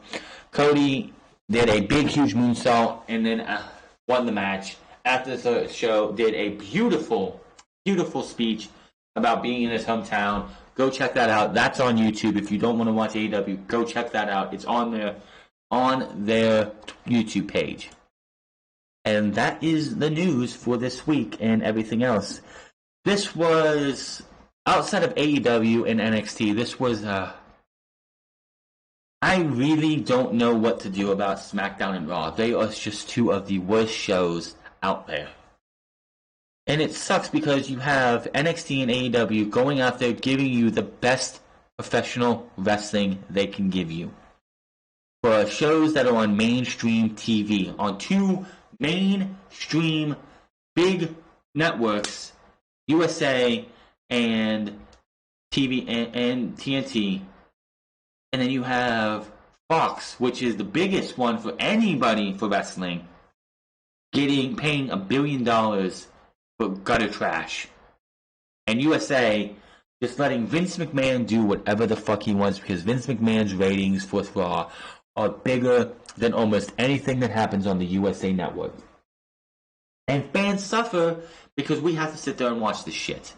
Cody did a big, huge moonsault and then won the match. After the show, did a beautiful, beautiful speech about being in his hometown. Go check that out. That's on YouTube. If you don't want to watch AEW, go check that out. It's on their YouTube page. And that is the news for this week and everything else. This was, outside of AEW and NXT, this was, I really don't know what to do about SmackDown and Raw. They are just two of the worst shows out there. And it sucks because you have NXT and AEW going out there giving you the best professional wrestling they can give you. For shows that are on mainstream TV, on two mainstream big networks, USA and TV and TNT. And then you have Fox, which is the biggest one for anybody for wrestling, paying $1 billion for gutter trash. And USA just letting Vince McMahon do whatever the fuck he wants, because Vince McMahon's ratings for Raw are bigger than almost anything that happens on the USA Network. And fans suffer because we have to sit there and watch this shit.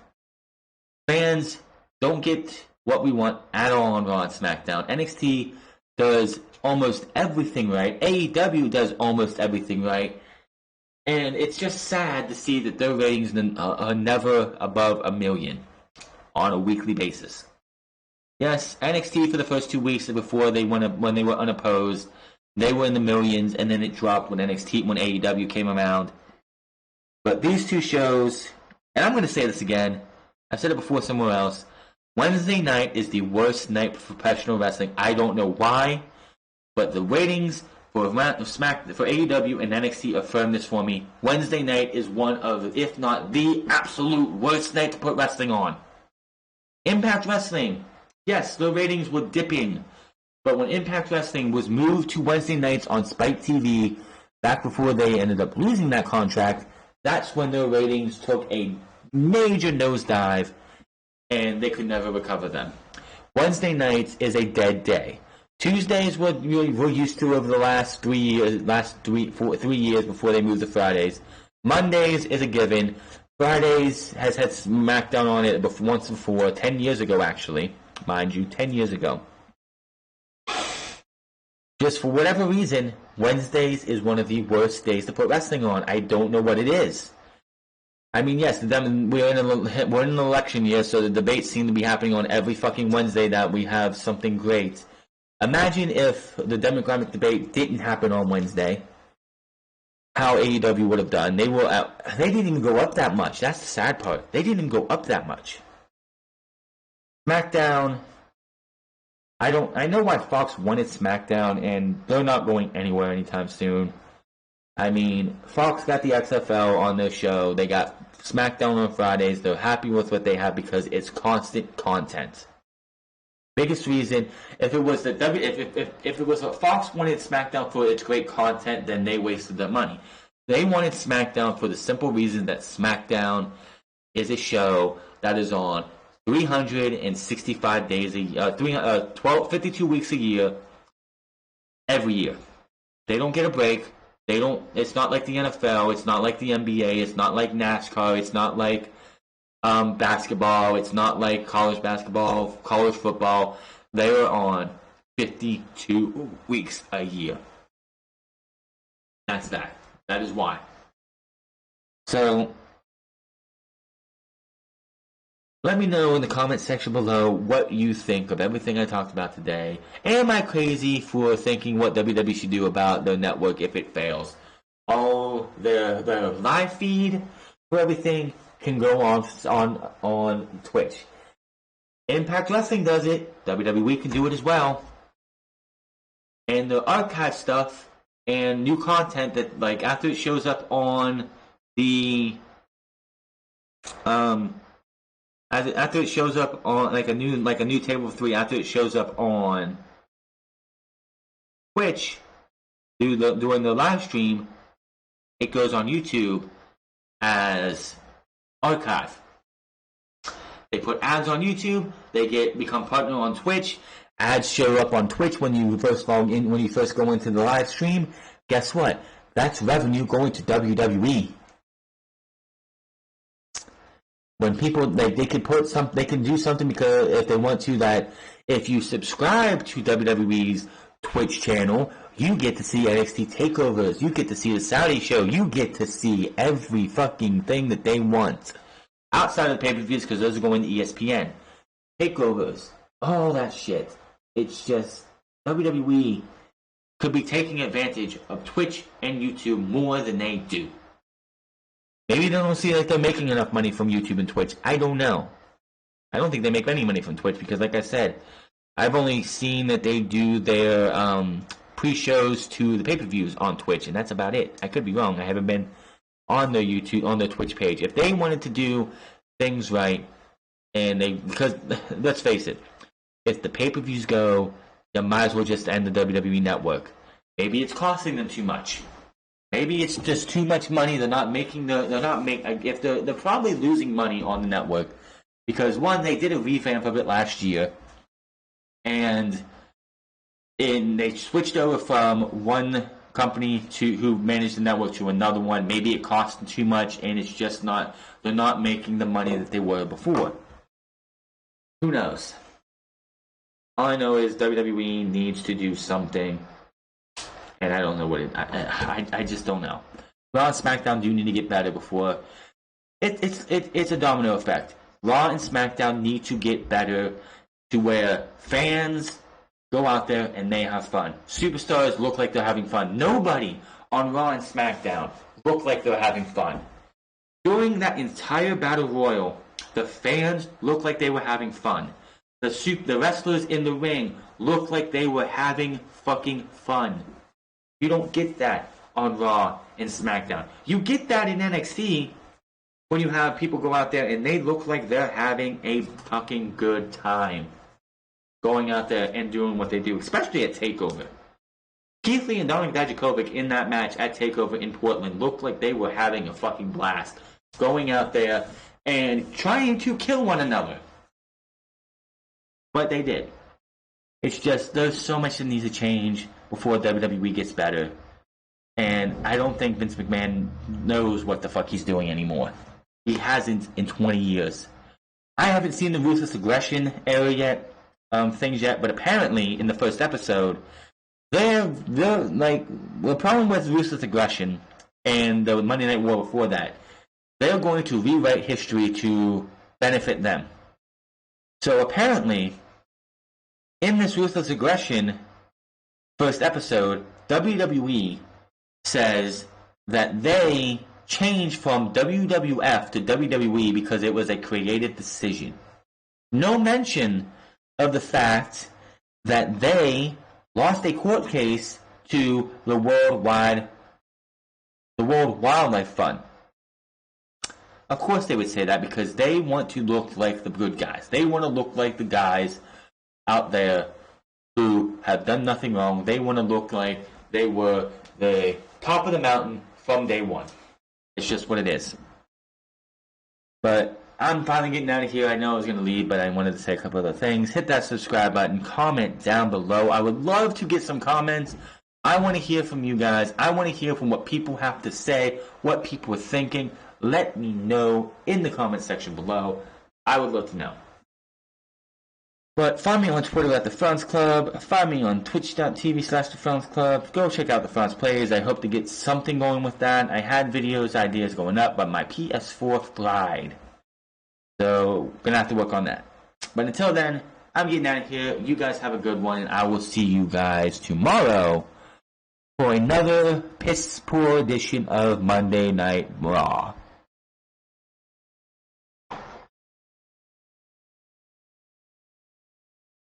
Fans don't get what we want at all on Raw and SmackDown. NXT does almost everything right. AEW does almost everything right. And it's just sad to see that their ratings are never above 1 million on a weekly basis. Yes, NXT for the first 2 weeks before when they were unopposed, they were in the millions, and then it dropped when AEW came around. But these two shows, and I'm going to say this again, I've said it before somewhere else, Wednesday night is the worst night for professional wrestling. I don't know why, but the ratings for AEW and NXT affirm this for me. Wednesday night is one of, if not the absolute worst night to put wrestling on. Impact Wrestling, yes, the ratings were dipping, but when Impact Wrestling was moved to Wednesday nights on Spike TV, back before they ended up losing that contract, that's when their ratings took a major nosedive, and they could never recover them. Wednesday nights is a dead day. Tuesdays we're used to over the last 3 years, 3 years before they moved to Fridays. Mondays is a given. Fridays has had SmackDown on it once before, 10 years ago actually. Mind you, 10 years ago. Just for whatever reason, Wednesdays is one of the worst days to put wrestling on. I don't know what it is. I mean, yes, we're in an election year, so the debates seem to be happening on every fucking Wednesday that we have something great. Imagine if the Democratic debate didn't happen on Wednesday. How AEW would have done. They didn't even go up that much. That's the sad part. They didn't even go up that much. SmackDown, I know why Fox wanted SmackDown, and they're not going anywhere anytime soon. I mean, Fox got the XFL on their show. They got SmackDown on Fridays. They're happy with what they have because it's constant content. Biggest reason, if it was what Fox wanted SmackDown for its great content, then they wasted their money. They wanted SmackDown for the simple reason that SmackDown is a show that is on 365 days a year, 52 weeks a year, every year. They don't get a break. It's not like the NFL. It's not like the NBA. It's not like NASCAR. It's not like basketball. It's not like college basketball, college football. They are on 52 weeks a year. That's that. That is why. So, let me know in the comment section below what you think of everything I talked about today. Am I crazy for thinking what WWE should do about their network if it fails? Oh, their live feed for everything can go on Twitch. Impact Wrestling does it. WWE can do it as well. and the archive stuff and new content that, like, after it shows up on the after it shows up on like a new table of 3, after it shows up on Twitch during the live stream, it goes on YouTube as archive. They put ads on YouTube. They become partner on Twitch. Ads show up on Twitch when you first log in, when you first go into the live stream. Guess what? That's revenue going to WWE. When people they can do something, because if they want to, that if you subscribe to WWE's Twitch channel, you get to see NXT takeovers, you get to see the Saudi show, you get to see every fucking thing that they want outside of the pay-per-views, because those are going to ESPN. Takeovers, all that shit. It's just WWE could be taking advantage of Twitch and YouTube more than they do. Maybe they don't see like they're making enough money from YouTube and Twitch. I don't know. I don't think they make any money from Twitch, because like I said, I've only seen that they do their pre-shows to the pay-per-views on Twitch, and that's about it. I could be wrong. I haven't been on their YouTube, on their Twitch page. If they wanted to do things right, because let's face it, if the pay-per-views go, you might as well just end the WWE network. Maybe it's costing them too much. Maybe it's just too much money. They're probably losing money on the network, because one, they did a revamp of it last year, and they switched over from one company who managed the network to another one. Maybe it cost them too much, and it's just they're not making the money that they were before. Who knows? All I know is WWE needs to do something, and I don't know what I just don't know. Raw and SmackDown do need to get better before it's a domino effect. Raw and SmackDown need to get better to where fans go out there and they have fun. Superstars look like they're having fun. Nobody on Raw and SmackDown look like they're having fun. During that entire Battle Royal, the fans looked like they were having fun. The wrestlers in the ring looked like they were having fucking fun. You don't get that on Raw and SmackDown. You get that in NXT when you have people go out there and they look like they're having a fucking good time going out there and doing what they do, especially at TakeOver. Keith Lee and Dominik Dijakovic in that match at TakeOver in Portland looked like they were having a fucking blast, going out there and trying to kill one another. But they did. It's just, there's so much that needs to change before WWE gets better. And I don't think Vince McMahon knows what the fuck he's doing anymore. He hasn't in 20 years. I haven't seen the Ruthless Aggression things yet, but apparently in the first episode, they're like, the problem with Ruthless Aggression and the Monday Night War before that, they're going to rewrite history to benefit them. So apparently, in this Ruthless Aggression first episode, WWE says that they changed from WWF to WWE because it was a creative decision. No mention of the fact that they lost a court case to the World Wildlife Fund. Of course they would say that, because they want to look like the good guys. They want to look like the guys out there who have done nothing wrong. They want to look like they were the top of the mountain from day one. It's just what it is. But I'm finally getting out of here. I know I was going to leave, but I wanted to say a couple other things. Hit that subscribe button. Comment down below. I would love to get some comments. I want to hear from you guys. I want to hear from what people have to say, what people are thinking. Let me know in the comment section below. I would love to know. But find me on Twitter at The France Club. Find me on twitch.tv/The France Club. Go check out The France Plays. I hope to get something going with that. I had videos, ideas going up, but my PS4 fried. So, gonna have to work on that. But until then, I'm getting out of here. You guys have a good one, and I will see you guys tomorrow for another piss poor edition of Monday Night Raw.